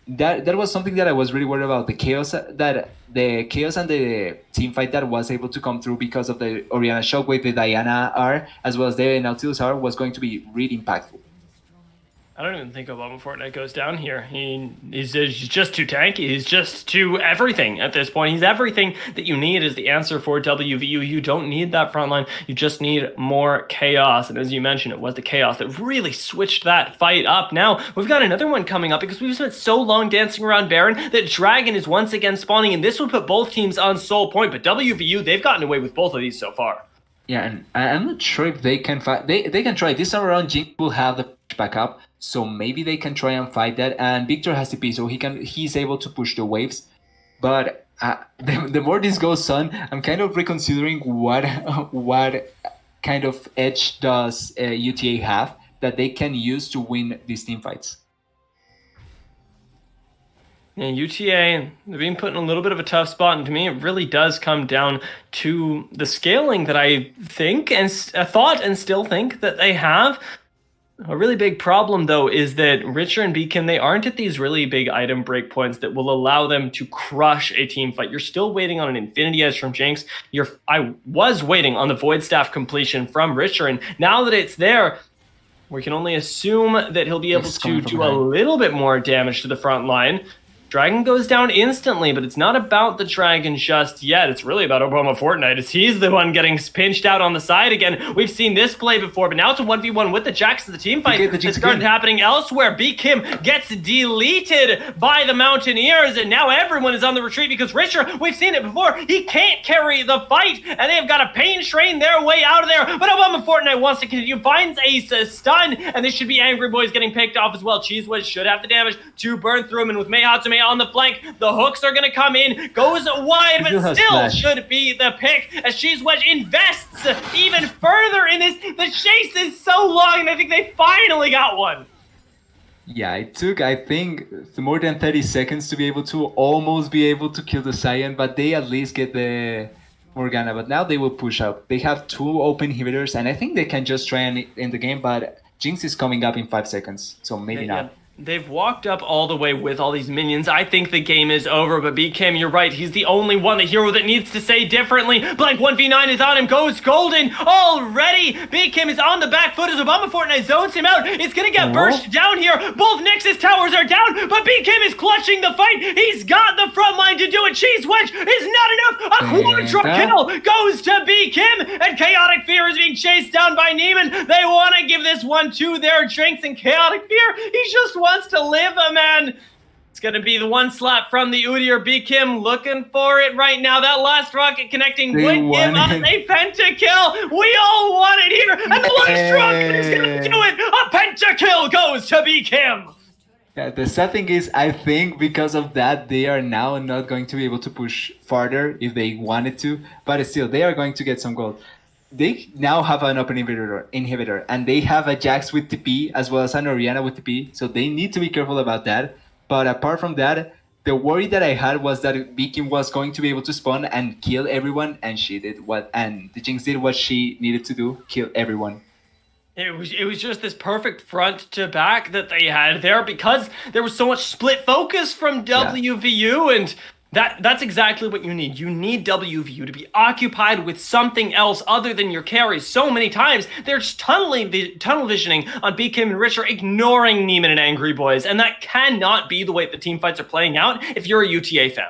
that was something that I was really worried about, the chaos and the team fight that was able to come through because of the Oriana Shockwave, the Diana R, as well as the Nautilus R, was going to be really impactful. I don't even think Obama Fortnite goes down here. He's just too tanky. He's just too everything at this point. He's everything that you need is the answer for WVU. You don't need that front line. You just need more chaos. And as you mentioned, it was the chaos that really switched that fight up. Now, we've got another one coming up because we've spent so long dancing around Baron that Dragon is once again spawning, and this would put both teams on soul point. But WVU, they've gotten away with both of these so far. Yeah, and I'm not sure if they can fight. They can try. This time around, Jinx will have the backup, so maybe they can try and fight that. And Victor has TP, so he's able to push the waves. But the more this goes on, I'm kind of reconsidering what kind of edge does UTA have that they can use to win these team fights. Yeah, UTA, they're being put in a little bit of a tough spot, and to me, it really does come down to the scaling that I think and thought and still think that they have. A really big problem, though, is that Richer and Beacon, they aren't at these really big item breakpoints that will allow them to crush a team fight. You're still waiting on an Infinity Edge from Jinx. I was waiting on the Void Staff completion from Richer, and now that it's there, we can only assume that he'll be able to do a little bit more damage to the front line. Dragon goes down instantly, but it's not about the Dragon just yet. It's really about Obama Fortnite, as he's the one getting pinched out on the side again. We've seen this play before, but now it's a 1v1 with the Jax of the team fight. It started happening elsewhere. B. Kim gets deleted by the Mountaineers, and now everyone is on the retreat because Richer, we've seen it before, he can't carry the fight, and they've got to pain train their way out of there. But Obama Fortnite wants to continue, finds a stun, and this should be Angry Boys getting picked off as well. Cheese Wedge should have the damage to burn through him, and with Mei Hatsume on the flank, the hooks are going to come in, goes wide, but still should be the pick as Cheese Wedge invests even further in this. The chase is so long, and I think they finally got one. Yeah, it took, I think, more than 30 seconds to be able to almost be able to kill the Saiyan, but they at least get the Morgana. But now they will push up. They have two open inhibitors, and I think they can just try and end the game, but Jinx is coming up in 5 seconds, so maybe Yeah, not. they've walked up all the way with all these minions. I think the game is over, but BKM, you're right. He's the only one, the hero that needs to say differently. Blank 1v9 is on him, goes golden already. BKM is on the back foot as Obama Fortnite zones him out. It's gonna get burst down here. Both Nexus towers are down, but BKM is clutching the fight. He's got the front line to do it. Cheese Wedge is not enough. A quadra kill goes to BKM, and Chaotic Fear is being chased down by Neiman. They want to give this one to their drinks, and Chaotic Fear, he just wants to live, man. It's going to be the one slap from the UTA or BKM looking for it right now. That last rocket connecting would give us a pentakill. We all want it here. And the last rocket is going to do it. A pentakill goes to BKM. Yeah, the sad thing is, I think because of that, they are now not going to be able to push farther if they wanted to, but still, they are going to get some gold. They now have an open inhibitor, and they have a Jax with TP as well as an Orianna with TP, so they need to be careful about that. But apart from that, the worry that I had was that Beacon was going to be able to spawn and kill everyone, and the Jinx did what she needed to do, kill everyone. It was just this perfect front to back that they had there because there was so much split focus from WVU, and that's exactly what you need. You need WVU to be occupied with something else other than your carries. So many times they're just tunnel visioning on BKM and Richard, ignoring Neiman and Angry Boys, and that cannot be the way the team fights are playing out if you're a UTA fan.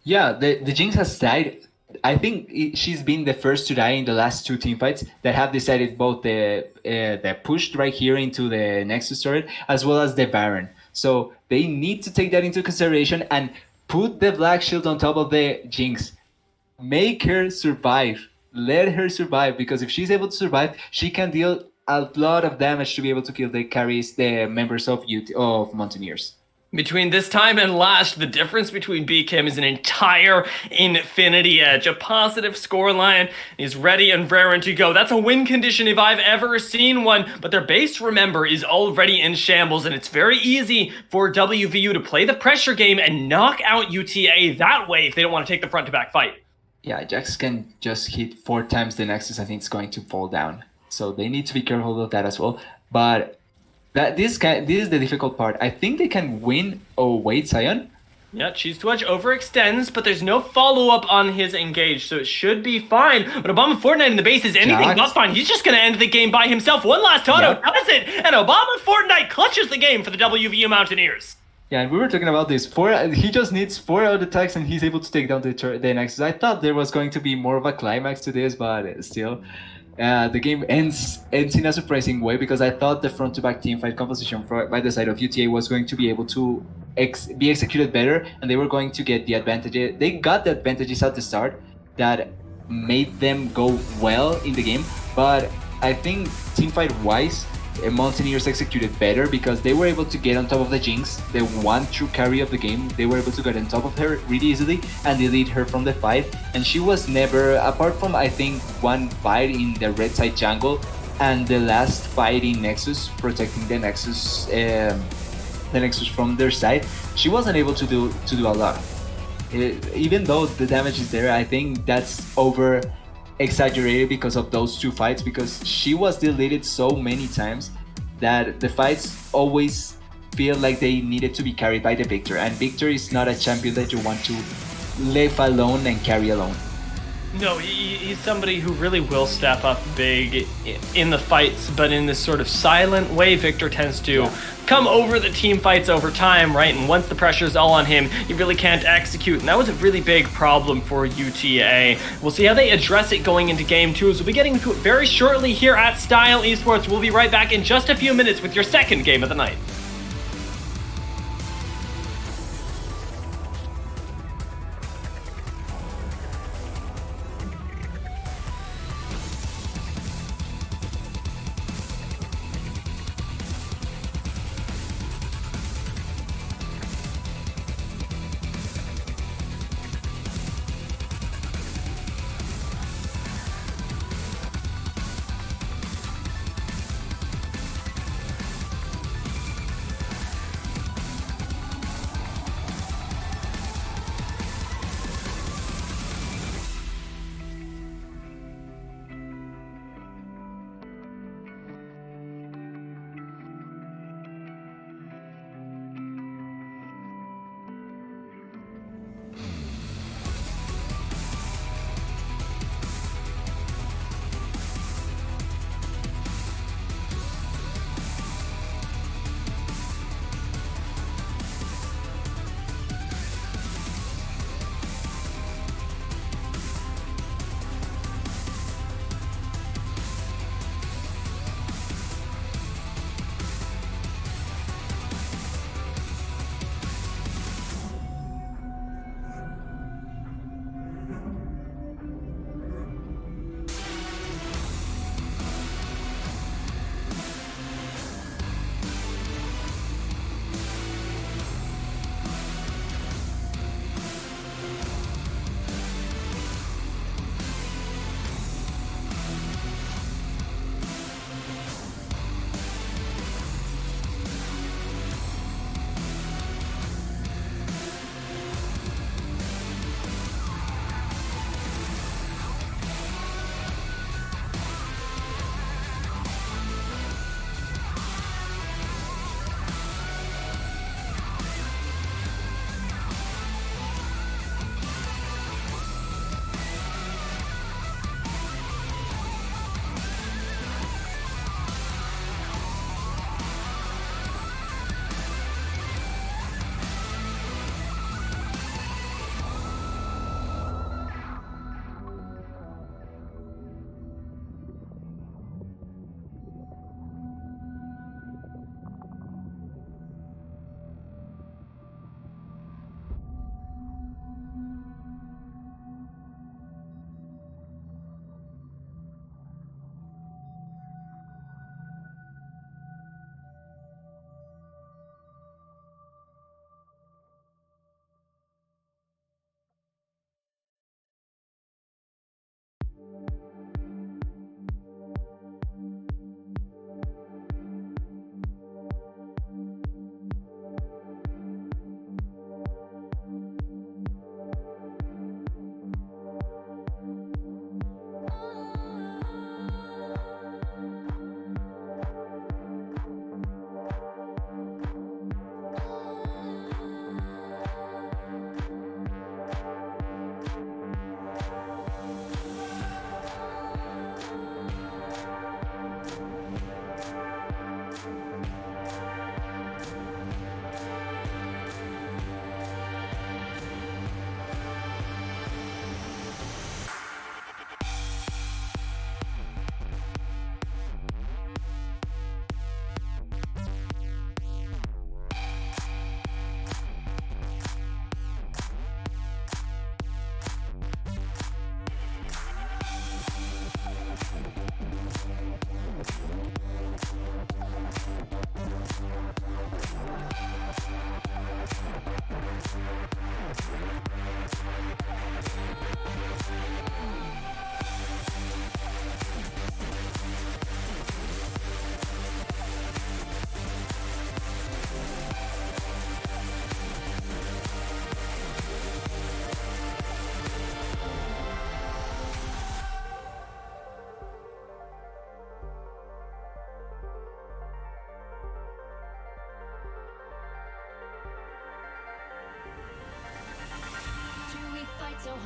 Yeah, the Jinx has died. I think she's been the first to die in the last two team fights that have decided both the pushed right here into the Nexus turret as well as the Baron. So they need to take that into consideration and put the Black Shield on top of the Jinx. Make her survive. Let her survive, because if she's able to survive, she can deal a lot of damage to be able to kill the carries, the members of Mountaineers. Between this time and last, the difference between BKM is an entire infinity edge. A positive scoreline is ready and raring to go. That's a win condition if I've ever seen one. But their base, remember, is already in shambles, and it's very easy for WVU to play the pressure game and knock out UTA that way if they don't want to take the front-to-back fight. Yeah, Jax can just hit 4 times the Nexus. I think it's going to fall down. So they need to be careful of that as well. But this is the difficult part. I think they can win. Oh, wait, Sion? Yeah, Cheese to Edge overextends, but there's no follow-up on his engage, so it should be fine. But Obama Fortnite in the base is anything but fine. He's just going to end the game by himself. One last auto does it, and Obama Fortnite clutches the game for the WVU Mountaineers. Yeah, and we were talking about this. He just needs 4 out attacks, and he's able to take down the Nexus. I thought there was going to be more of a climax to this, but still. The game ends in a surprising way, because I thought the front-to-back teamfight composition by the side of UTA was going to be able to be executed better, and they were going to get the advantages. They got the advantages at the start that made them go well in the game, but I think teamfight-wise, Mountaineers executed better because they were able to get on top of the Jinx, the one true carry of the game. They were able to get on top of her really easily and delete her from the fight. And she was never, apart from I think one fight in the red side jungle and the last fight in Nexus, protecting the Nexus from their side, she wasn't able to do a lot. Even though the damage is there, I think that's over exaggerated because of those 2 fights, because she was deleted so many times that the fights always feel like they needed to be carried by the Victor, and Victor is not a champion that you want to leave alone and carry alone. No, he's somebody who really will step up big in the fights, but in this sort of silent way, Victor tends to come over the team fights over time, right? And once the pressure's all on him, he really can't execute. And that was a really big problem for UTA. We'll see how they address it going into Game 2, as we'll be getting to it very shortly here at Style Esports. We'll be right back in just a few minutes with your second game of the night.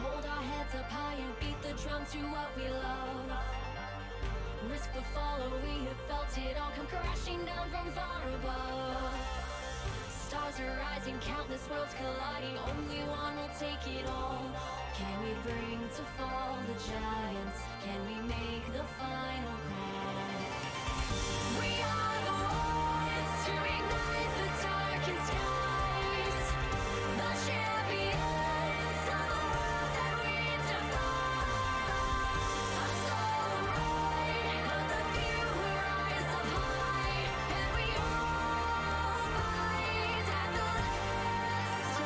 hold our heads up high and beat the drum to what we love. Risk the follow, we have felt it all come crashing down from far above. Stars are rising, countless worlds colliding, only one will take it all. Can we bring to fall the giants? Can we make the final call? We are the ones to ignite the darkened skies, the champions of the world that we defy. A solo ride of the few who rise up high, and we all fight at the last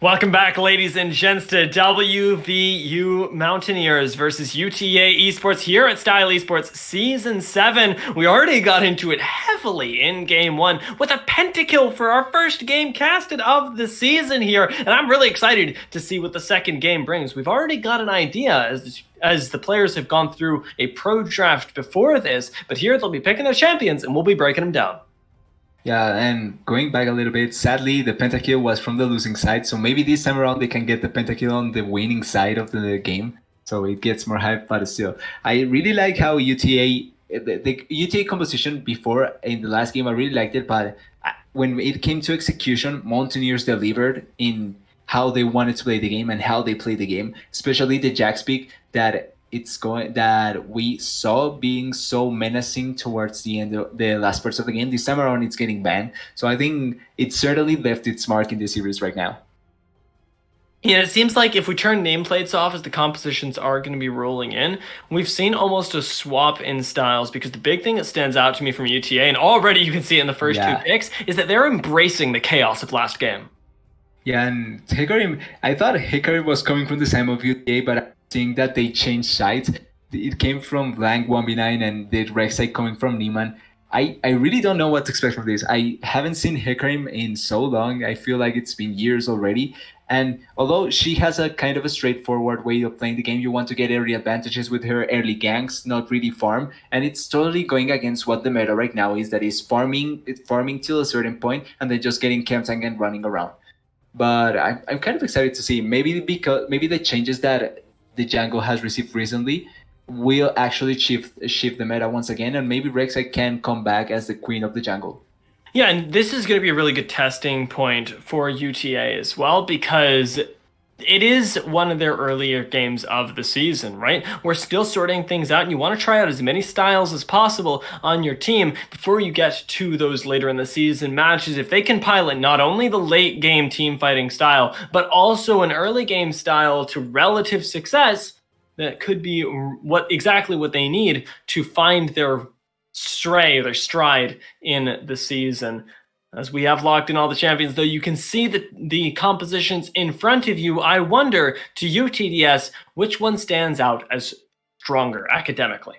Welcome back, ladies and gents, to WVU Mountaineers versus UTA Esports here at Style Esports Season 7. We already got into it heavily in Game 1 with a pentakill for our first game casted of the season here, and I'm really excited to see what the second game brings. We've already got an idea as the players have gone through a pro draft before this, but here they'll be picking their champions and we'll be breaking them down. Yeah, and going back a little bit, sadly, the pentakill was from the losing side, so maybe this time around they can get the pentakill on the winning side of the game, so it gets more hype, but still. I really like how the UTA composition before in the last game, I really liked it, but when it came to execution, Mountaineers delivered in how they wanted to play the game and how they play the game, especially the Jax pick that we saw being so menacing towards the end of the last parts of the game. This time around it's getting banned, so I think it certainly left its mark in the series right now. Yeah, it seems like if we turn nameplates off as the compositions are going to be rolling in, we've seen almost a swap in styles, because the big thing that stands out to me from UTA, and already you can see it in the first two picks, is that they're embracing the chaos of last game. Yeah, and Hikarim, I thought Hikarim was coming from the side of UTA, but seeing that they changed sides, it came from Blank 1v9 and the Rek'Sai coming from Neiman. I really don't know what to expect from this. I haven't seen Hikarim in so long. I feel like it's been years already. And although she has a kind of a straightforward way of playing the game, you want to get early advantages with her early ganks, not really farm. And it's totally going against what the meta right now is, that is farming till a certain point and then just getting camp tank and running around. But I'm kind of excited to see, maybe the changes that the jungle has received recently will actually shift the meta once again, and maybe Rek'Sai can come back as the queen of the jungle. Yeah, and this is going to be a really good testing point for UTA as well, because it is one of their earlier games of the season, right? We're still sorting things out, and you want to try out as many styles as possible on your team before you get to those later in the season matches. If they can pilot not only the late game team fighting style, but also an early game style to relative success, that could be exactly what they need to find their stride in the season. As we have locked in all the champions, though, you can see the compositions in front of you. I wonder, to you, TDS, which one stands out as stronger academically?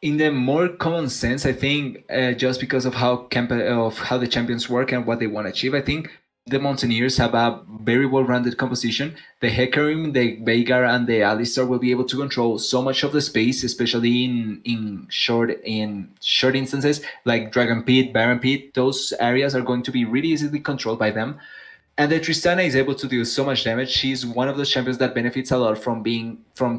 In the more common sense, I think, just because of how the champions work and what they want to achieve, I think the Mountaineers have a very well-rounded composition. The Hikarim, the Veigar, and the Alistar will be able to control so much of the space, especially in short instances like Dragon Pit, Baron Pit. Those areas are going to be really easily controlled by them. And the Tristana is able to do so much damage. She's one of those champions that benefits a lot from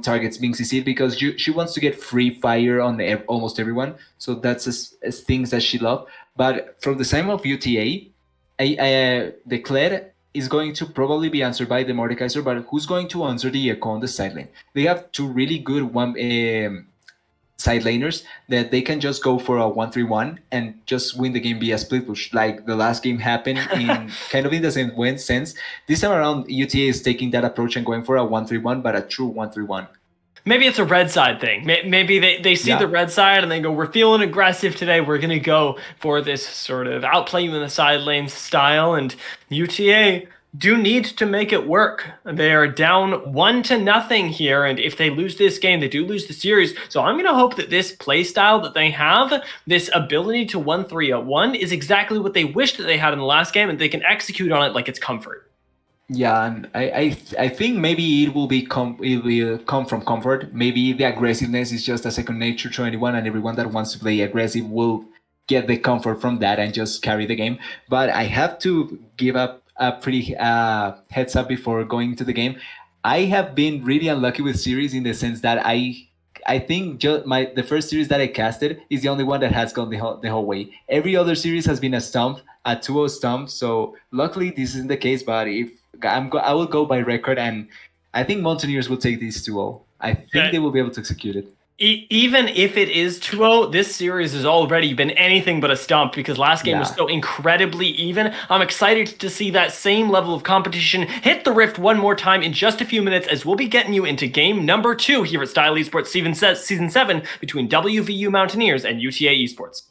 targets being CC'd, because she wants to get free fire on almost everyone. So that's as things that she loves. But from the side of UTA, the Kled is going to probably be answered by the Mordekaiser, but who's going to answer the Echo on the side lane? They have two really good side laners that they can just go for a 1-3-1 and just win the game via split push, like the last game happened in kind of in the same sense. This time around, UTA is taking that approach and going for a 1-3-1, but a true 1-3-1. Maybe it's a red side thing. Maybe they see the red side and they go, we're feeling aggressive today. We're going to go for this sort of outplay you in the side lane style. And UTA do need to make it work. They are down 1-0 here. And if they lose this game, they do lose the series. So I'm going to hope that this play style that they have, this ability to 1-3-1, is exactly what they wished that they had in the last game, and they can execute on it like it's comfort. Yeah, and I think maybe it will come from comfort. Maybe the aggressiveness is just a second nature to anyone, and everyone that wants to play aggressive will get the comfort from that and just carry the game. But I have to give up a pretty heads up before going to the game. I have been really unlucky with series in the sense that I think the first series that I casted is the only one that has gone the whole way. Every other series has been a 2-0 stump. So luckily this isn't the case. But if I will go by record, and I think Mountaineers will take these 2-0. I think they will be able to execute it. Even if it is 2-0, this series has already been anything but a stump, because last game was so incredibly even. I'm excited to see that same level of competition hit the Rift one more time in just a few minutes, as we'll be getting you into game number 2 here at Style Esports Season 7 between WVU Mountaineers and UTA Esports.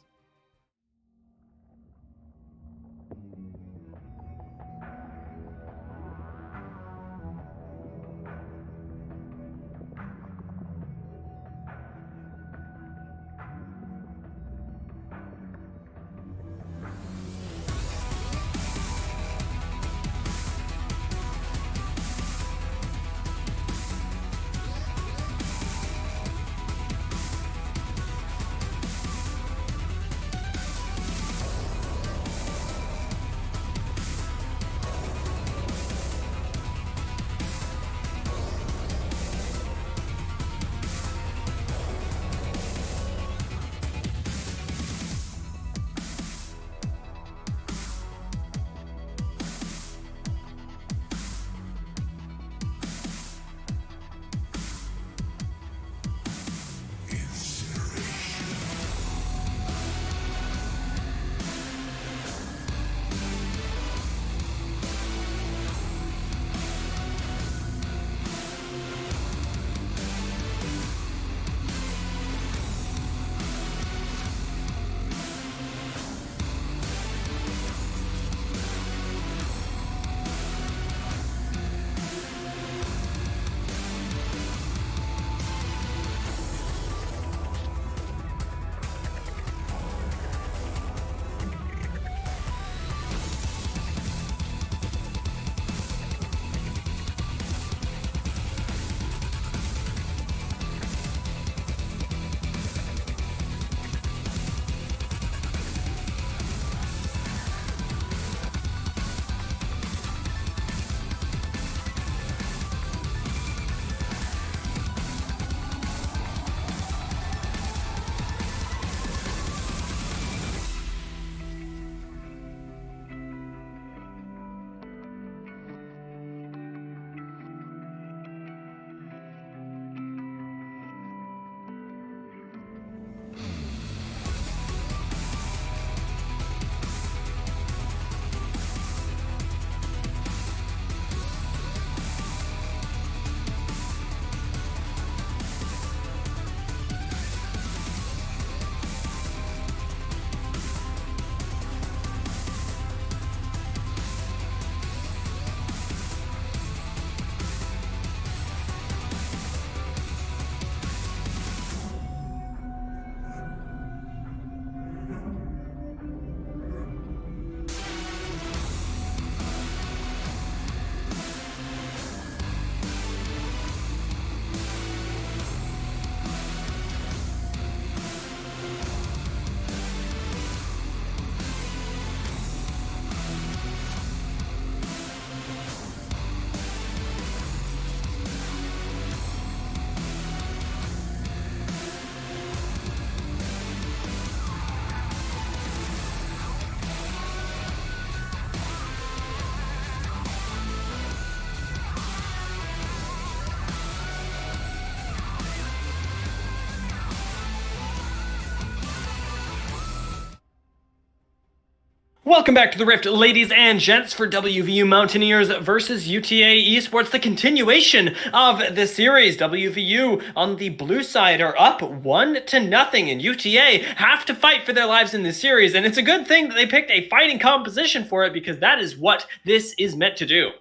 Welcome back to the Rift, ladies and gents, for WVU Mountaineers versus UTA Esports, the continuation of the series. WVU on the blue side are up 1-0, and UTA have to fight for their lives in this series, and it's a good thing that they picked a fighting composition for it, because that is what this is meant to do.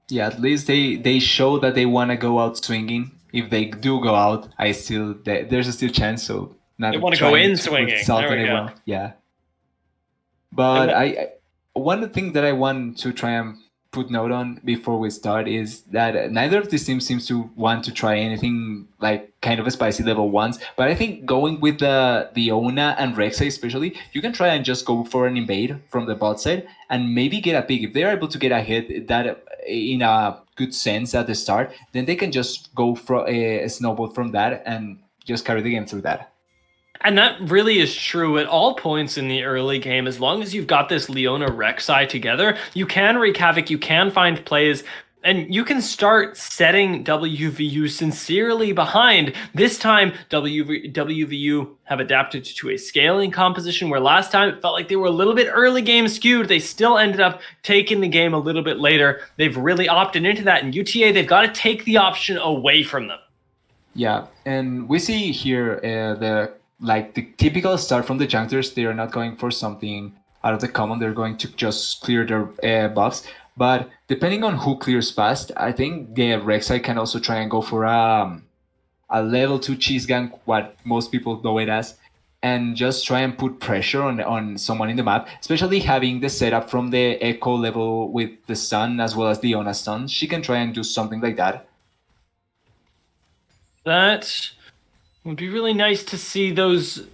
Yeah, at least they show that they want to go out swinging. If they do go out, there's a still chance. So not they want to go in swinging. There we go. Yeah. But one thing that I want to try and put note on before we start is that neither of these teams seems to want to try anything like kind of a spicy level ones. But I think going with the Ona and Rek'Sai especially, you can try and just go for an invade from the bot side and maybe get a pick. If they're able to get a hit that in a good sense at the start, then they can just go for a snowball from that and just carry the game through that. And that really is true at all points in the early game. As long as you've got this Leona Rek'Sai together, you can wreak havoc, you can find plays, and you can start setting WVU sincerely behind. This time, WVU have adapted to a scaling composition where last time it felt like they were a little bit early game skewed. They still ended up taking the game a little bit later. They've really opted into that. And UTA, they've got to take the option away from them. Yeah, and we see here the typical start from the junglers. They are not going for something out of the common. They're going to just clear their buffs. But depending on who clears fast, I think the Rek'Sai can also try and go for a level 2 cheese gank, what most people know it as, and just try and put pressure on someone in the map, especially having the setup from the Echo level with the stun as well as the Ona stun. She can try and do something like that. That would be really nice to see those,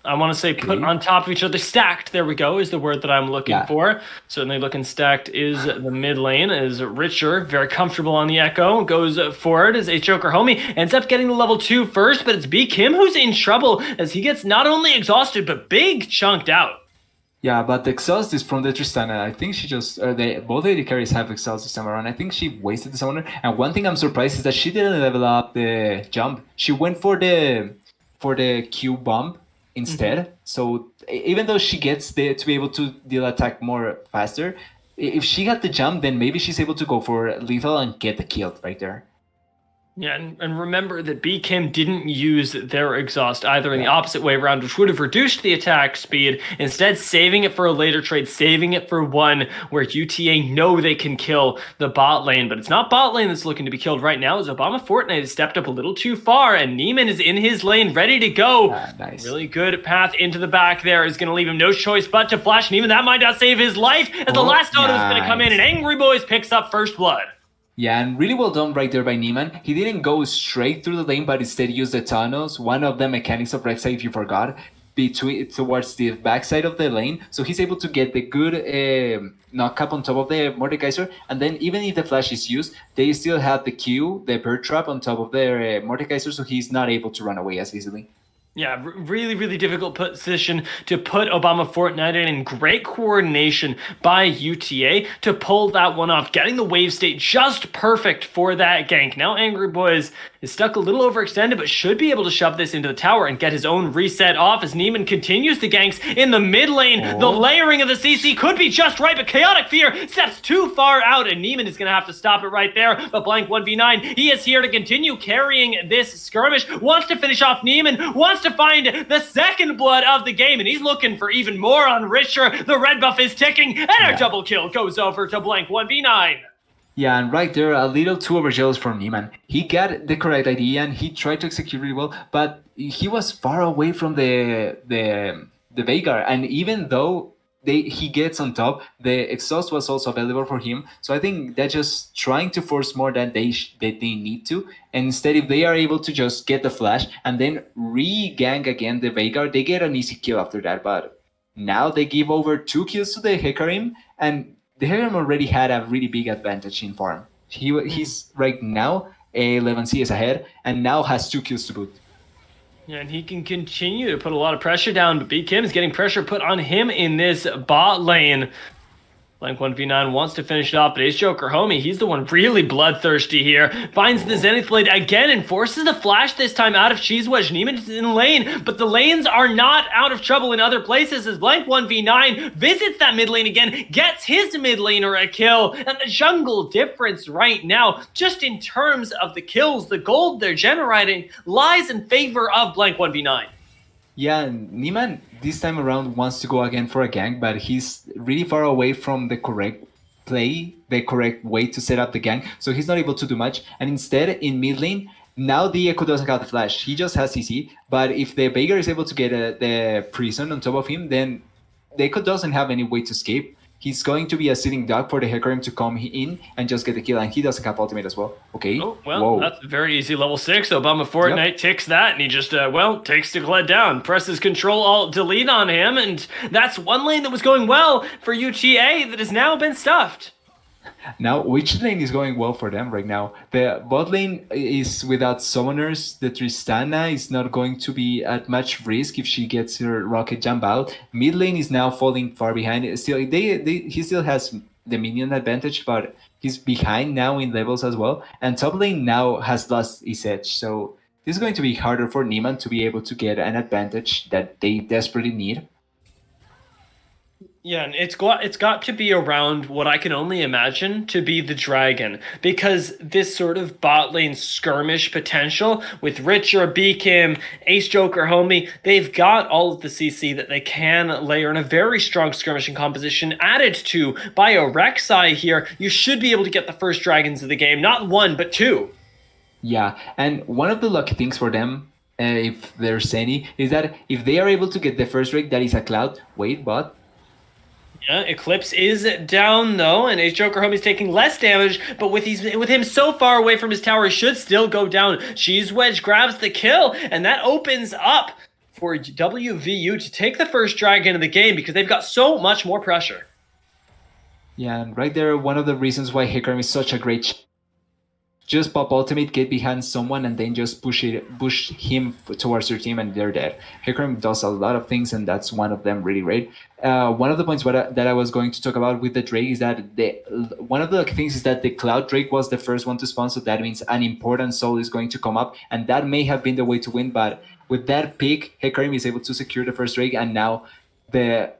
I want to say, put on top of each other. Stacked, there we go, is the word that I'm looking for. Certainly looking stacked is the mid lane, is Richer, very comfortable on the Echo, goes forward as a Choker homie, ends up getting the level 2 first, but it's B Kim who's in trouble as he gets not only exhausted, but big chunked out. Yeah, but the exhaust is from the Tristana. I think she just, both AD carries have exhaust this time around. I think she wasted the summoner. And one thing I'm surprised is that she didn't level up the jump. She went for the Q bomb instead. So even though she gets to be able to deal attack more faster, if she got the jump, then maybe she's able to go for lethal and get the kill right there. Yeah, and remember that B Kim didn't use their exhaust either in the opposite way around, which would have reduced the attack speed, instead saving it for a later trade, saving it for one where UTA know they can kill the bot lane. But it's not bot lane that's looking to be killed right now, as Obama Fortnite has stepped up a little too far, and Neiman is in his lane, ready to go. Nice. Really good path into the back there is going to leave him no choice but to flash Neiman. That might not save his life, as the last auto is going to come in, and Angry Boys picks up first blood. Yeah, and really well done right there by Neiman. He didn't go straight through the lane, but instead used the tunnels, one of the mechanics of Rek'Sai, if you forgot, towards the backside of the lane. So he's able to get the good knock-up on top of the Mordekaiser. And then even if the flash is used, they still have the Q, the bird trap on top of their Mordekaiser, so he's not able to run away as easily. Yeah, really, really difficult position to put Obama Fortnite in. Great coordination by UTA to pull that one off, getting the wave state just perfect for that gank. Now Angry Boys is stuck a little overextended, but should be able to shove this into the tower and get his own reset off as Neiman continues the ganks in the mid lane. The layering of the CC could be just right, but Chaotic Fear steps too far out, and Neiman is going to have to stop it right there. But Blank 1v9, he is here to continue carrying this skirmish, wants to finish off Neiman, wants to find the second blood of the game, and he's looking for even more on Richer. The red buff is ticking, and a double kill goes over to Blank 1v9. Yeah, and right there, a little too overzealous for Neiman. He got the correct idea and he tried to execute really well, but he was far away from the Veigar. And even though he gets on top, the exhaust was also available for him. So I think they're just trying to force more than they need to. And instead, if they are able to just get the flash and then re-gang again the Veigar, they get an easy kill after that. But now they give over 2 kills to the Hecarim, and the Hecarim already had a really big advantage in farm. He's right now 11 CS ahead, and now has 2 kills to boot. Yeah, and he can continue to put a lot of pressure down, but B Kim is getting pressure put on him in this bot lane. Blank 1v9 wants to finish it off, but Ace Joker Homie, he's the one really bloodthirsty here. Finds the Zenith Blade again and forces the flash this time out of Cheese Wedge. Neiman's in lane, but the lanes are not out of trouble in other places as Blank 1v9 visits that mid lane again, gets his mid laner a kill, and the jungle difference right now, just in terms of the kills, the gold they're generating, lies in favor of Blank 1v9. Yeah, and Neiman this time around wants to go again for a gank, but he's really far away from the correct play, the correct way to set up the gank, so he's not able to do much. And instead, in mid lane, now the Echo doesn't have the flash. He just has CC, but if the Veigar is able to get the prison on top of him, then the Echo doesn't have any way to escape. He's going to be a sitting duck for the Hecarim to come in and just get the kill, and he doesn't have ultimate as well. Okay. Oh, well, whoa. That's a very easy level 6. Obama Fortnite ticks that, and he just, takes Decled down, presses Control Alt Delete on him, and that's one lane that was going well for UTA that has now been stuffed. Now, which lane is going well for them right now? The bot lane is without summoners. The Tristana is not going to be at much risk if she gets her rocket jump out. Mid lane is now falling far behind. Still, he still has the minion advantage, but he's behind now in levels as well. And top lane now has lost his edge. So this is going to be harder for Neiman to be able to get an advantage that they desperately need. Yeah, and it's got to be around what I can only imagine to be the dragon, because this sort of bot lane skirmish potential with Richard, Beacon, Ace Joker Homie, they've got all of the CC that they can layer in a very strong skirmishing composition added to by a Rek'Sai here. You should be able to get the first dragons of the game, not one, but two. Yeah, and one of the lucky things for them, if there's any, is that if they are able to get the first drake, that is a cloud. Wait, but... Yeah, Eclipse is down though, and Ace Joker Homie's taking less damage, but with him so far away from his tower, he should still go down. Cheese Wedge grabs the kill, and that opens up for WVU to take the first dragon of the game because they've got so much more pressure. Yeah, and right there, one of the reasons why Hecarim is such a great... Just pop ultimate, get behind someone, and then just push him towards your team, and they're dead. Hecarim does a lot of things, and that's one of them really great. One of the points that I was going to talk about with the Drake is that one of the things is that the Cloud Drake was the first one to spawn, so that means an important soul is going to come up, and that may have been the way to win, but with that pick, Hecarim is able to secure the first Drake, and now the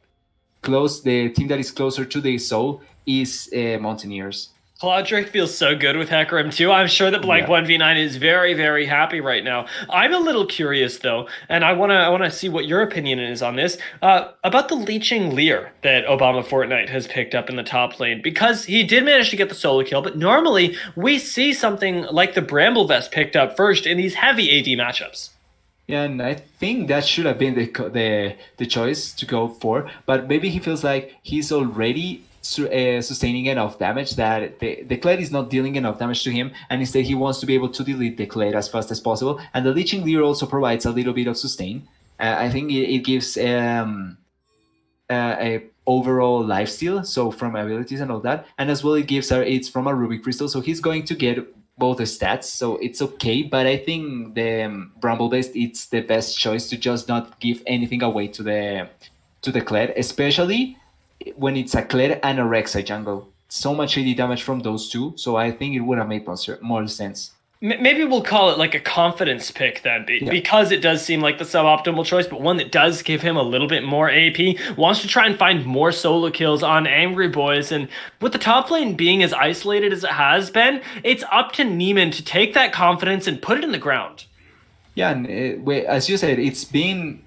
team that is closer to the soul is Mountaineers. Cloud Drake feels so good with Hecarim too. I'm sure that Blank 1v9 is very, very happy right now. I'm a little curious though, and I wanna see what your opinion is on this, about the Leeching Leer that Obama Fortnite has picked up in the top lane, because he did manage to get the solo kill, but normally we see something like the Bramble Vest picked up first in these heavy AD matchups. Yeah, and I think that should have been the choice to go for, but maybe he feels like he's already sustaining enough damage that the Kled is not dealing enough damage to him, and instead he wants to be able to delete the Kled as fast as possible. And the Leeching Leer also provides a little bit of sustain. I think it gives a overall lifesteal, so from abilities and all that, and as well it's from a Ruby Crystal, so he's going to get both the stats, so it's okay. But I think the Bramble Vest, it's the best choice to just not give anything away to the Kled, especially when it's a Kled and a Rek'Sai jungle. So much AD damage from those two, so I think it would have made more sense. Maybe we'll call it like a confidence pick then, because it does seem like the suboptimal choice, but one that does give him a little bit more AP, wants to try and find more solo kills on Angry Boys, and with the top lane being as isolated as it has been, it's up to Neiman to take that confidence and put it in the ground. Yeah, and as you said, it's been...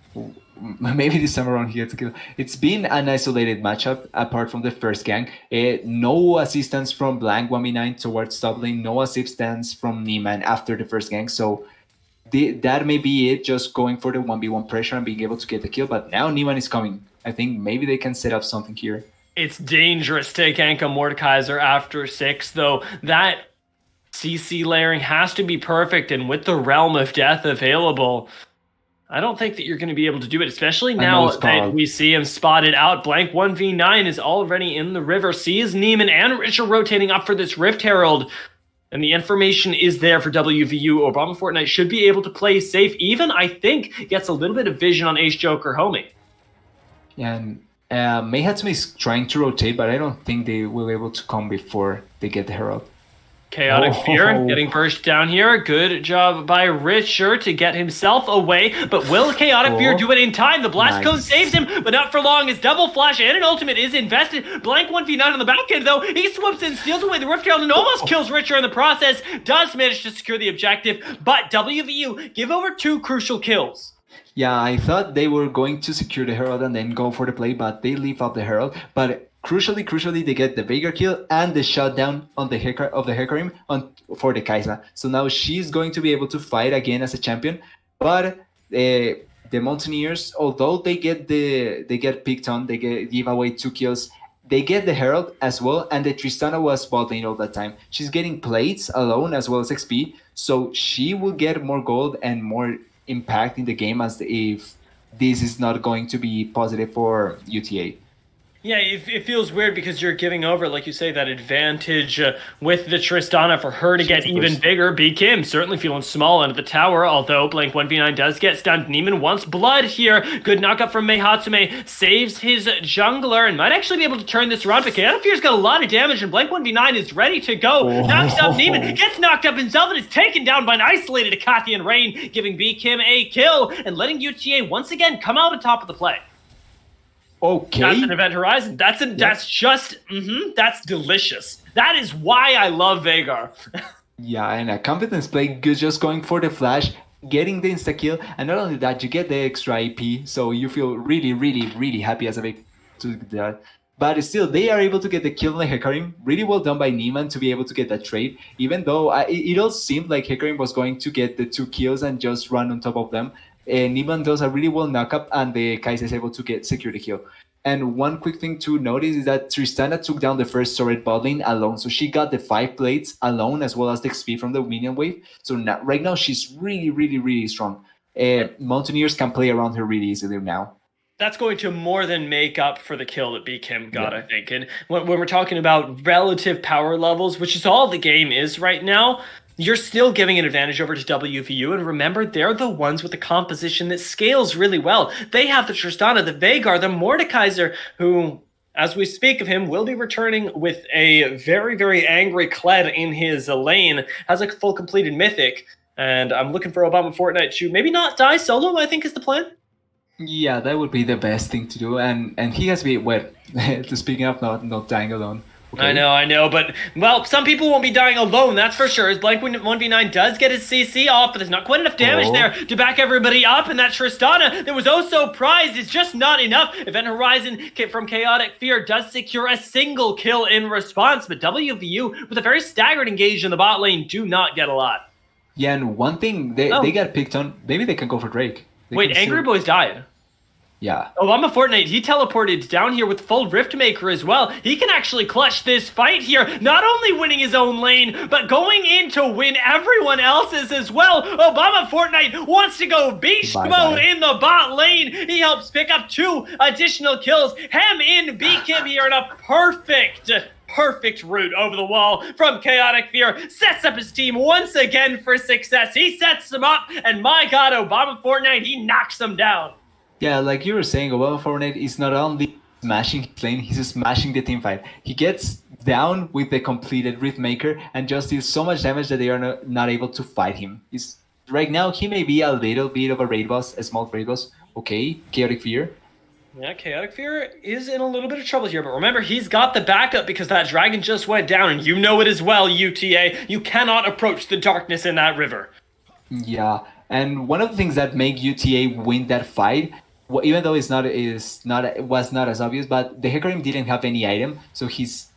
Maybe this time around here to kill. It's been an isolated matchup apart from the first gank. No assistance from Blank 1v9 towards top lane, no assistance from Neiman after the first gank. So that may be it, just going for the 1v1 pressure and being able to get the kill. But now Neiman is coming. I think maybe they can set up something here. It's dangerous to gank a Mordekaiser after 6, though. That CC layering has to be perfect, and with the Realm of Death available, I don't think that you're going to be able to do it, especially now that we see him spotted out. Blank 1v9 is already in the river, sees Neiman and Richard rotating up for this Rift Herald, and the information is there for WVU. Obama Fortnite should be able to play safe, even, I think, gets a little bit of vision on Ace Joker Homie. Yeah, and Mayhatsumi is trying to rotate, but I don't think they will be able to come before they get the Herald. Chaotic Oh. Fear getting burst down here. Good job by Richard to get himself away. But will Chaotic Fear do it in time? The Blast Cone saves him, but not for long. His double flash and an ultimate is invested. Blank 1v9 on the back end, though. He swoops in, steals away the Rift Herald, and almost kills Richard in the process. Does manage to secure the objective, but WVU give over 2 crucial kills. Yeah, I thought they were going to secure the Herald and then go for the play, but they leave out the Herald. But crucially, they get the Veigar kill and the shutdown on the Hecarim for the Kai'Sa. So now she's going to be able to fight again as a champion. But the Mountaineers, although they get picked on, give away 2 kills. They get the Herald as well, and the Tristana was bot lane all that time. She's getting plates alone as well as XP, so she will get more gold and more impact in the game as if this is not going to be positive for UTA. Yeah, it feels weird because you're giving over, like you say, that advantage with the Tristana for her to get even bigger. B. Kim certainly feeling small under the tower, although Blank 1v9 does get stunned. Neiman wants blood here. Good knockup from Mayhatsume. Saves his jungler and might actually be able to turn this around. But Chaotic Fear's got a lot of damage and Blank 1v9 is ready to go. Knocks up Neiman, gets knocked up himself and is taken down by an isolated Akathian Rain, giving B. Kim a kill and letting UTA once again come out on top of the play. Okay. That's an Event Horizon. That's delicious. That is why I love Veigar. Yeah, and a competence play, just going for the flash, getting the insta kill, and not only that, you get the extra IP, so you feel really happy as a big to that. But still, they are able to get the kill on the Hecarim. Really well done by Neiman to be able to get that trade, even though it all seemed like Hecarim was going to get the 2 kills and just run on top of them. Neiman does a really well knockup, and the Kai'Sa is able to secure the kill. And one quick thing to notice is that Tristana took down the first turret bot lane alone, so she got the 5 plates alone as well as the XP from the minion wave. So right now she's really strong. Mountaineers can play around her really easily now. That's going to more than make up for the kill that B. Kim got, I think. And when we're talking about relative power levels, which is all the game is right now, you're still giving an advantage over to WVU, and remember, they're the ones with the composition that scales really well. They have the Tristana, the Veigar, the Mordekaiser, who, as we speak of him, will be returning with a very angry Kled in his lane, has a full completed Mythic, and I'm looking for Obama Fortnite to maybe not die solo, I think is the plan. Yeah, that would be the best thing to do, and he has to be, well, speaking of not dying alone. Okay. I know, but, well, some people won't be dying alone, that's for sure. As Blank 1v9 does get his CC off, but there's not quite enough damage there to back everybody up, and that Tristana that was oh so prized is just not enough. Event Horizon from Chaotic Fear does secure a single kill in response, but WVU, with a very staggered engage in the bot lane, do not get a lot. Yeah, and one thing, they got picked on, maybe they can go for Drake. Wait, Angry Boys died. Yeah. Obama Fortnite, he teleported down here with full Riftmaker as well. He can actually clutch this fight here, not only winning his own lane, but going in to win everyone else's as well. Obama Fortnite wants to go beast mode in the bot lane. He helps pick up 2 additional kills. Hem in B. Kim here in a perfect route over the wall from Chaotic Fear. Sets up his team once again for success. He sets them up, and my god, Obama Fortnite, he knocks them down. Yeah, like you were saying, Obama Fortnite is not only smashing his lane, he's smashing the team fight. He gets down with the completed Riftmaker and just deals so much damage that they are not able to fight him. Right now, he may be a little bit of a raid boss, a small raid boss. Okay, Chaotic Fear. Yeah, Chaotic Fear is in a little bit of trouble here, but remember, he's got the backup because that dragon just went down, and you know it as well, UTA. You cannot approach the darkness in that river. Yeah, and one of the things that make UTA win that fight, even though was not as obvious, but the Hecarim didn't have any item, so he's.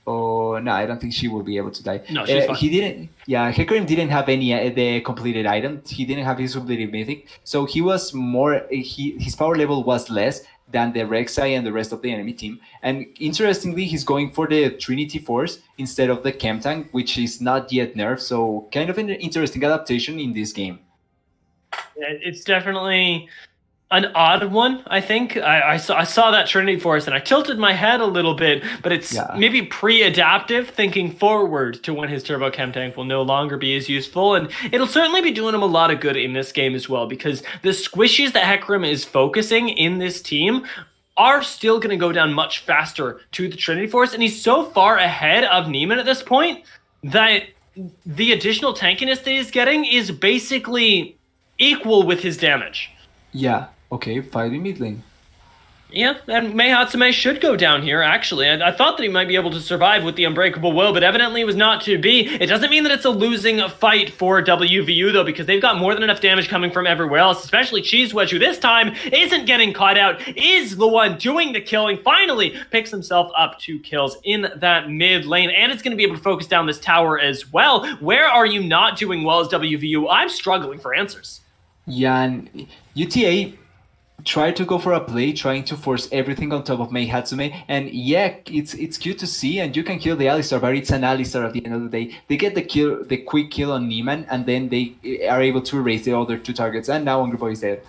Oh no, I don't think she will be able to die. No, she's fine. He didn't. Yeah, Hecarim didn't have any the completed item. He didn't have his completed mythic, so he was more. His power level was less than the Rek'Sai and the rest of the enemy team. And interestingly, he's going for the Trinity Force instead of the Chem Tank, which is not yet nerfed. So kind of an interesting adaptation in this game. It's definitely an odd one, I think. I saw that Trinity Force and I tilted my head a little bit, but it's maybe pre-adaptive, thinking forward to when his Turbo Chem Tank will no longer be as useful, and it'll certainly be doing him a lot of good in this game as well, because the squishies that Hecarim is focusing in this team are still going to go down much faster to the Trinity Force, and he's so far ahead of Neiman at this point that the additional tankiness that he's getting is basically equal with his damage. Yeah, okay, fighting mid lane. Yeah, and Mei Hatsume should go down here, actually. I thought that he might be able to survive with the Unbreakable Will, but evidently it was not to be. It doesn't mean that it's a losing fight for WVU, though, because they've got more than enough damage coming from everywhere else, especially Cheese Wedge, who this time isn't getting caught out, is the one doing the killing, finally picks himself up 2 kills in that mid lane, and it's going to be able to focus down this tower as well. Where are you not doing well as WVU? I'm struggling for answers. Yeah, and UTA try to go for a play, trying to force everything on top of Mei Hatsume, and yeah, it's cute to see, and you can kill the Alistar, but it's an Alistar at the end of the day. They get the quick kill on Neiman, and then they are able to erase the other 2 targets, and now Angry Boy is dead.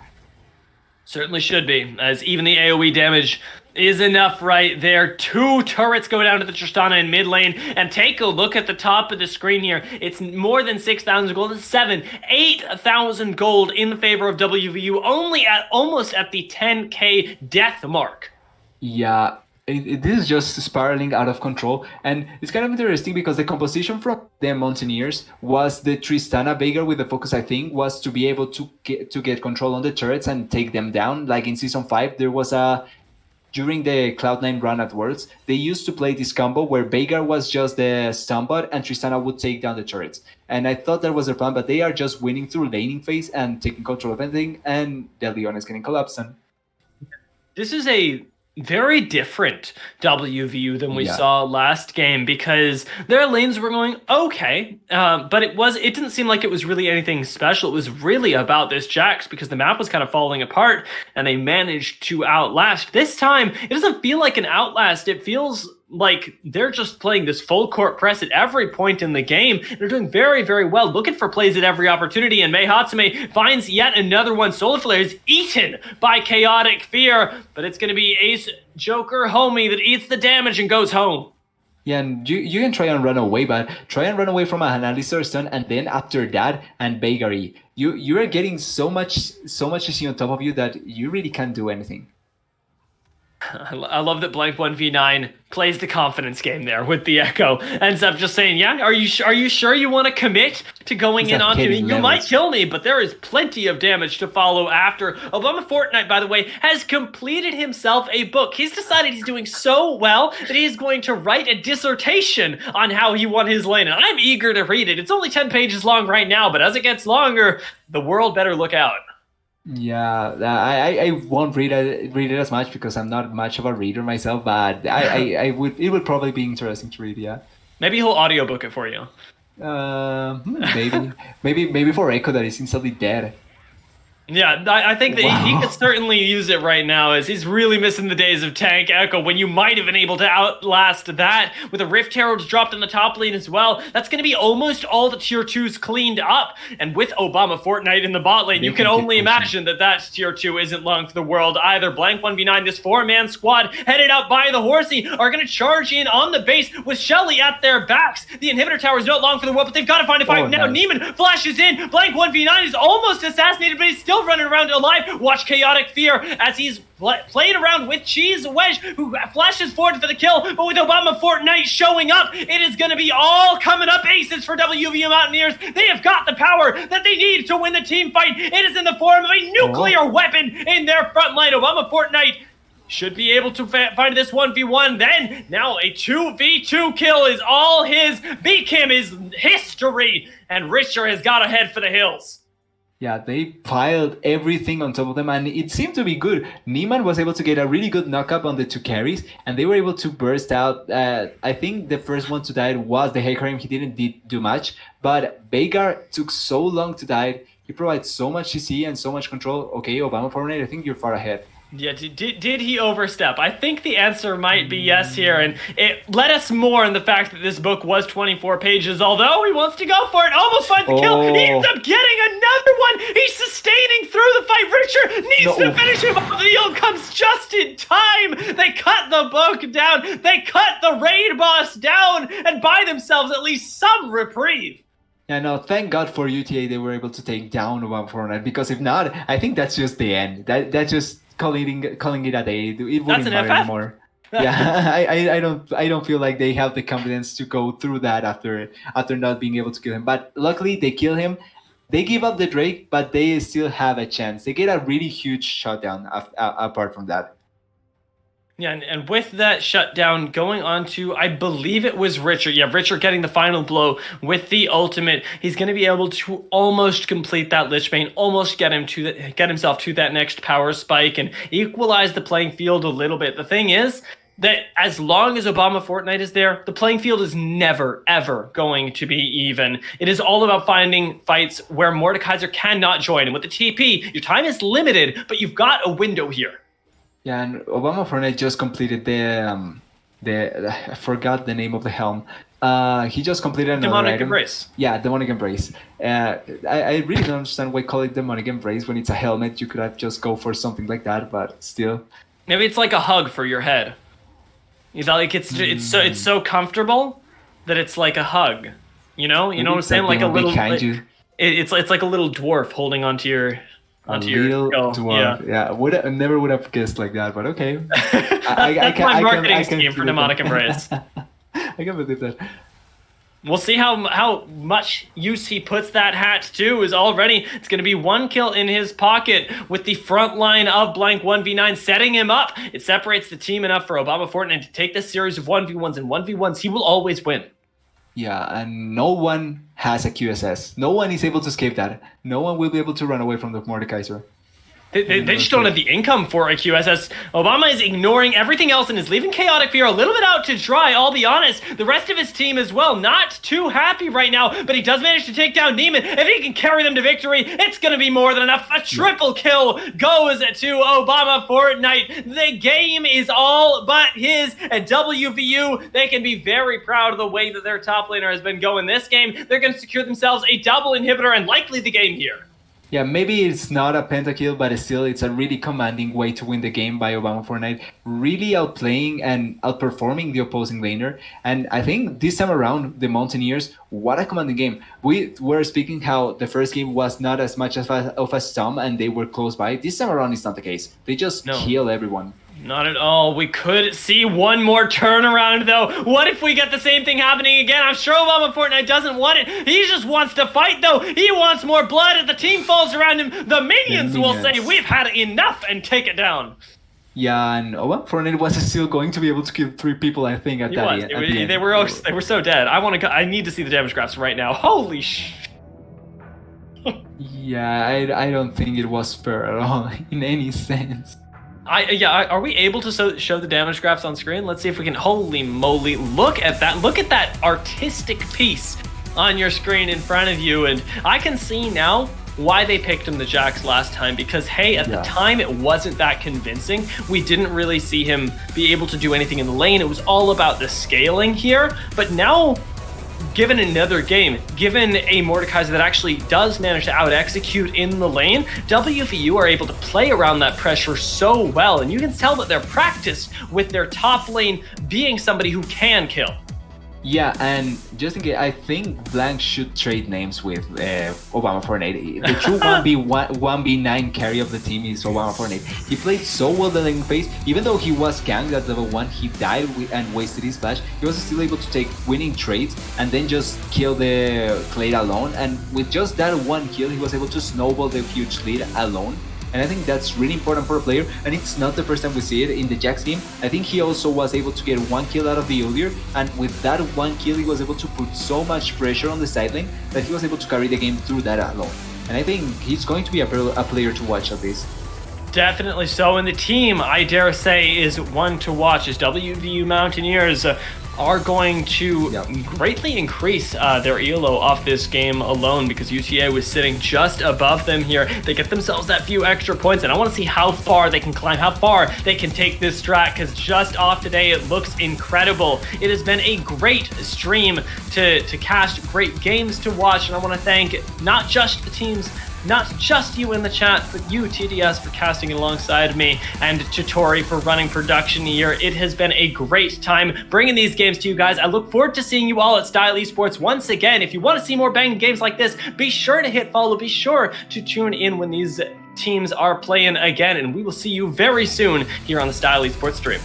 Certainly should be, as even the AoE damage is enough right there. 2 turrets go down to the Tristana in mid lane, and take a look at the top of the screen here. It's more than 6,000 gold. It's 8,000 gold in favor of WVU, only at almost at the 10k death mark. Yeah, this is just spiraling out of control, and it's kind of interesting because the composition from the Mountaineers was the Tristana Veigar with the focus, I think, was to be able to get control on the turrets and take them down. Like in Season 5, there was during the Cloud9 run at Worlds, they used to play this combo where Veigar was just the stun bot and Tristana would take down the turrets. And I thought that was their plan, but they are just winning through laning phase and taking control of everything, and the Leon is getting collapsed. And this is a very different WVU than we saw last game, because their lanes were going okay, but it didn't seem like it was really anything special. It was really about this Jax, because the map was kind of falling apart and they managed to outlast. This time, it doesn't feel like an outlast. It feels like they're just playing this full court press at every point in the game. They're doing very, very well, looking for plays at every opportunity, and Mei Hatsume finds yet another one. Solar Flare is eaten by Chaotic Fear, but it's going to be Ace Joker Homie that eats the damage and goes home. yeah, and you can try and run away, but try and run away from a Alistar stun, and then after that, and Veigar E. You are getting so much CC on top of you that you really can't do anything. I love that Blank 1v9 plays the confidence game there with the Echo. Ends up just saying, yeah, are you sure you want to commit to going in onto me? You might kill me, but there is plenty of damage to follow after. Obama Fortnite, by the way, has completed himself a book. He's decided he's doing so well that he is going to write a dissertation on how he won his lane, and I'm eager to read it. It's only 10 pages long right now, but as it gets longer, the world better look out. Yeah, I won't read it as much because I'm not much of a reader myself, but it would probably be interesting to read. Yeah, maybe he'll audiobook it for you. Maybe for Echo that is instantly dead. Yeah, I think that he could certainly use it right now, as he's really missing the days of Tank Echo when you might have been able to outlast that with a Rift Herald dropped in the top lane as well. That's going to be almost all the tier 2s cleaned up, and with Obama Fortnite in the bot lane, you can only imagine that tier 2 isn't long for the world either. Blank 1v9, this 4-man squad headed up by the Horsey are going to charge in on the base with Shelly at their backs. The inhibitor tower is not long for the world, but they've got to find a fight now. Nice. Neiman flashes in. Blank 1v9 is almost assassinated, but he's still running around alive. Watch Chaotic Fear as he's playing around with Cheese Wedge, who flashes forward for the kill, but with Obama Fortnite showing up, it is going to be all coming up aces for WVU Mountaineers. They have got the power that they need to win the team fight. It is in the form of a nuclear weapon in their front line. Obama Fortnite should be able to find this 1v1. Then, now a 2v2 kill is all his. BKim is history, and Richter has got to head for the hills. Yeah, they piled everything on top of them, and it seemed to be good. Neiman was able to get a really good knockup on the 2 carries, and they were able to burst out. I think the first one to die was the Hecarim. He didn't do much, but Veigar took so long to die. He provides so much CC and so much control. Okay, Obama Fortnite, I think you're far ahead. Yeah, did he overstep? I think the answer might be yes here, and it let us more in the fact that this book was 24 pages, although he wants to go for it, almost finds the kill, he ends up getting another one, he's sustaining through the fight, Richard needs to finish him off, the heal comes just in time, they cut the book down, they cut the raid boss down, and buy themselves at least some reprieve. Yeah, no, thank God for UTA they were able to take down Obama Fortnite, because if not, I think that's just the end. That just calling it a day. It That's wouldn't an matter FF. anymore. Yeah, I don't feel like they have the confidence to go through that after not being able to kill him. But luckily they kill him. They give up the Drake, but they still have a chance. They get a really huge shutdown apart from that. Yeah, and with that shutdown going on to, I believe it was Richard. Yeah, Richard getting the final blow with the ultimate. He's going to be able to almost complete that Lich Bane, almost get himself to that next power spike and equalize the playing field a little bit. The thing is that as long as Obama Fortnite is there, the playing field is never, ever going to be even. It is all about finding fights where Mordekaiser cannot join. And with the TP, your time is limited, but you've got a window here. Yeah, and Obama Fortnite just completed the I forgot the name of the helm. He just completed another Demonic item. Embrace. Yeah, Demonic Embrace. I really don't understand why call it Demonic Embrace when it's a helmet. You could have just go for something like that, but still. Maybe it's like a hug for your head. You know, like it's so comfortable that it's like a hug. You know what I'm saying? Like a little. It's like a little dwarf holding onto your. Onto your skull. Dwarf. Yeah, never would have guessed like that, but okay. That's my marketing scheme for Demonic Embrace. I can believe that. We'll see how much use he puts that hat to. Is already, it's going to be 1 kill in his pocket with the front line of Blank 1v9 setting him up. It separates the team enough for Obama Fortnite to take this series of 1v1s, and 1v1s he will always win. Yeah, and no one has a QSS. No one is able to escape that. No one will be able to run away from the Mordekaiser. They just don't have the income for a QSS. Obama is ignoring everything else and is leaving Chaotic Fear a little bit out to dry, I'll be honest. The rest of his team as well, not too happy right now, but he does manage to take down Neiman. If he can carry them to victory, it's going to be more than enough. A triple kill goes to Obama Fortnite. The game is all but his. At WVU, they can be very proud of the way that their top laner has been going this game. They're going to secure themselves a double inhibitor and likely the game here. Yeah, maybe it's not a pentakill, but still, it's a really commanding way to win the game by Obama Fortnite. Really outplaying and outperforming the opposing laner. And I think this time around, the Mountaineers, what a commanding game. We were speaking how the first game was not as much of a stomp and they were close by. This time around, it's not the case. They just kill everyone. Not at all. We could see one more turnaround, though. What if we get the same thing happening again? I'm sure Obama Fortnite doesn't want it. He just wants to fight, though. He wants more blood. As the team falls around him, the minions will say, we've had enough, and take it down. Yeah, and Obama Fortnite was still going to be able to kill 3 people, I think, at the end. They were so dead. I need to see the damage graphs right now. Holy sh... Yeah, I don't think it was fair at all, in any sense. Are we able to show the damage graphs on screen? Let's see if we can. Holy moly, look at that artistic piece on your screen in front of you. And I can see now why they picked him the Jax last time, because hey, at the time it wasn't that convincing. We didn't really see him be able to do anything in the lane. It was all about the scaling here, but now given another game, given a Mordekaiser that actually does manage to out-execute in the lane, WVU are able to play around that pressure so well, and you can tell that they're practiced with their top lane being somebody who can kill. Yeah, and just in case, I think Blank should trade names with Obama Fortnite. The true 1v9 carry of the team is Obama Fortnite. He played so well the lane phase, even though he was ganked at level 1, he died and wasted his flash. He was still able to take winning trades and then just kill the Clade alone. And with just that 1 kill, he was able to snowball the huge lead alone. And I think that's really important for a player, and it's not the first time we see it in the Jax game. I think he also was able to get 1 kill out of the earlier, and with that 1 kill he was able to put so much pressure on the side lane that he was able to carry the game through that alone. And I think he's going to be a player to watch at least. Definitely so, and the team, I dare say, is one to watch as WVU Mountaineers are going to greatly increase their ELO off this game alone, because UTA was sitting just above them here. They get themselves that few extra points, and I want to see how far they can climb, how far they can take this strat, because just off today it looks incredible. It has been a great stream to cast, great games to watch, and I want to thank not just the teams not just you in the chat, but you, TDS, for casting alongside me, and Chitori for running production here. It has been a great time bringing these games to you guys. I look forward to seeing you all at Style Esports once again. If you want to see more banging games like this, be sure to hit follow. Be sure to tune in when these teams are playing again, and we will see you very soon here on the Style Esports stream.